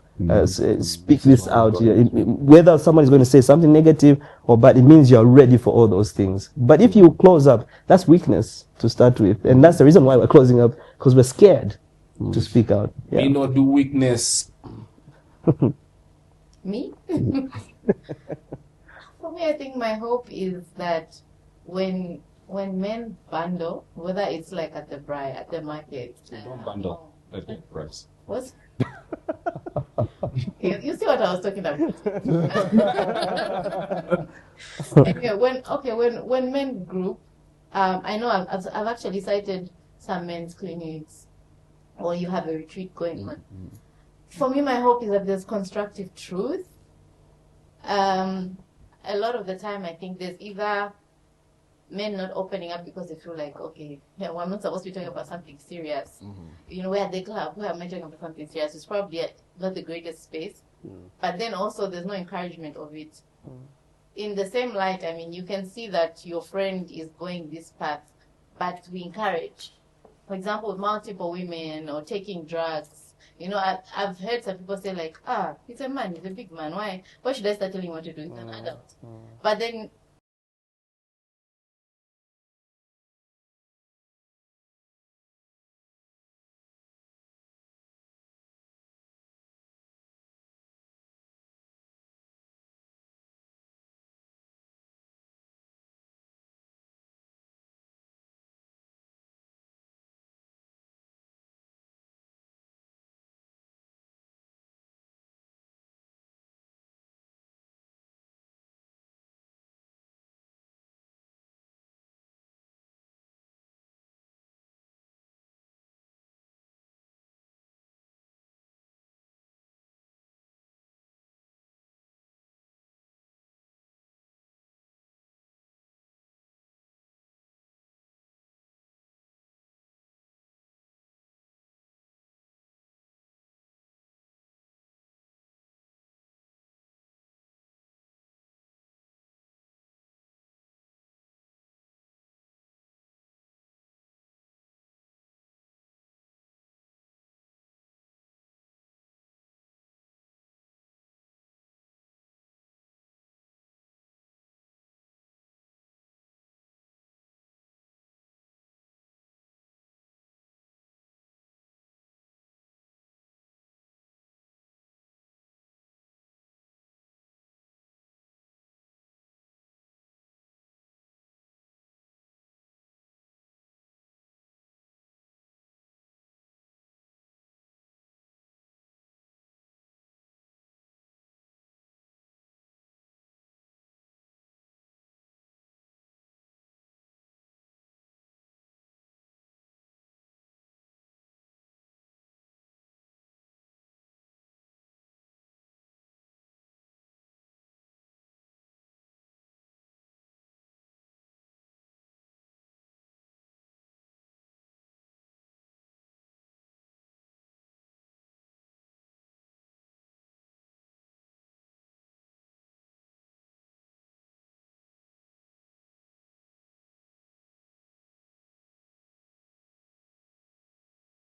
speak this out. Yeah, whether someone is going to say something negative or bad, it means you're ready for all those things. But if you close up, that's weakness to start with. And that's the reason why we're closing up, because we're scared to speak out. Yeah. Me not do weakness. Me? For me, I think my hope is that when men bundle, whether it's like at the market. Don't bundle. Let me price. What? You see what I was talking about? Anyway, when men group, I know I've actually cited some men's clinics, or you have a retreat going on. For me, my hope is that there's constructive truth. A lot of the time, I think there's either men not opening up because they feel like, okay, yeah, well, I'm not supposed to be talking about something serious. You know, we're at the club, where am I talking about something serious? It's probably not the greatest space. But then also, there's no encouragement of it. In the same light, I mean, you can see that your friend is going this path, but we encourage. For example, multiple women or taking drugs. You know, I've heard some people say like, he's a man, he's a big man. Why should I start telling him what to do? He's an adult. But then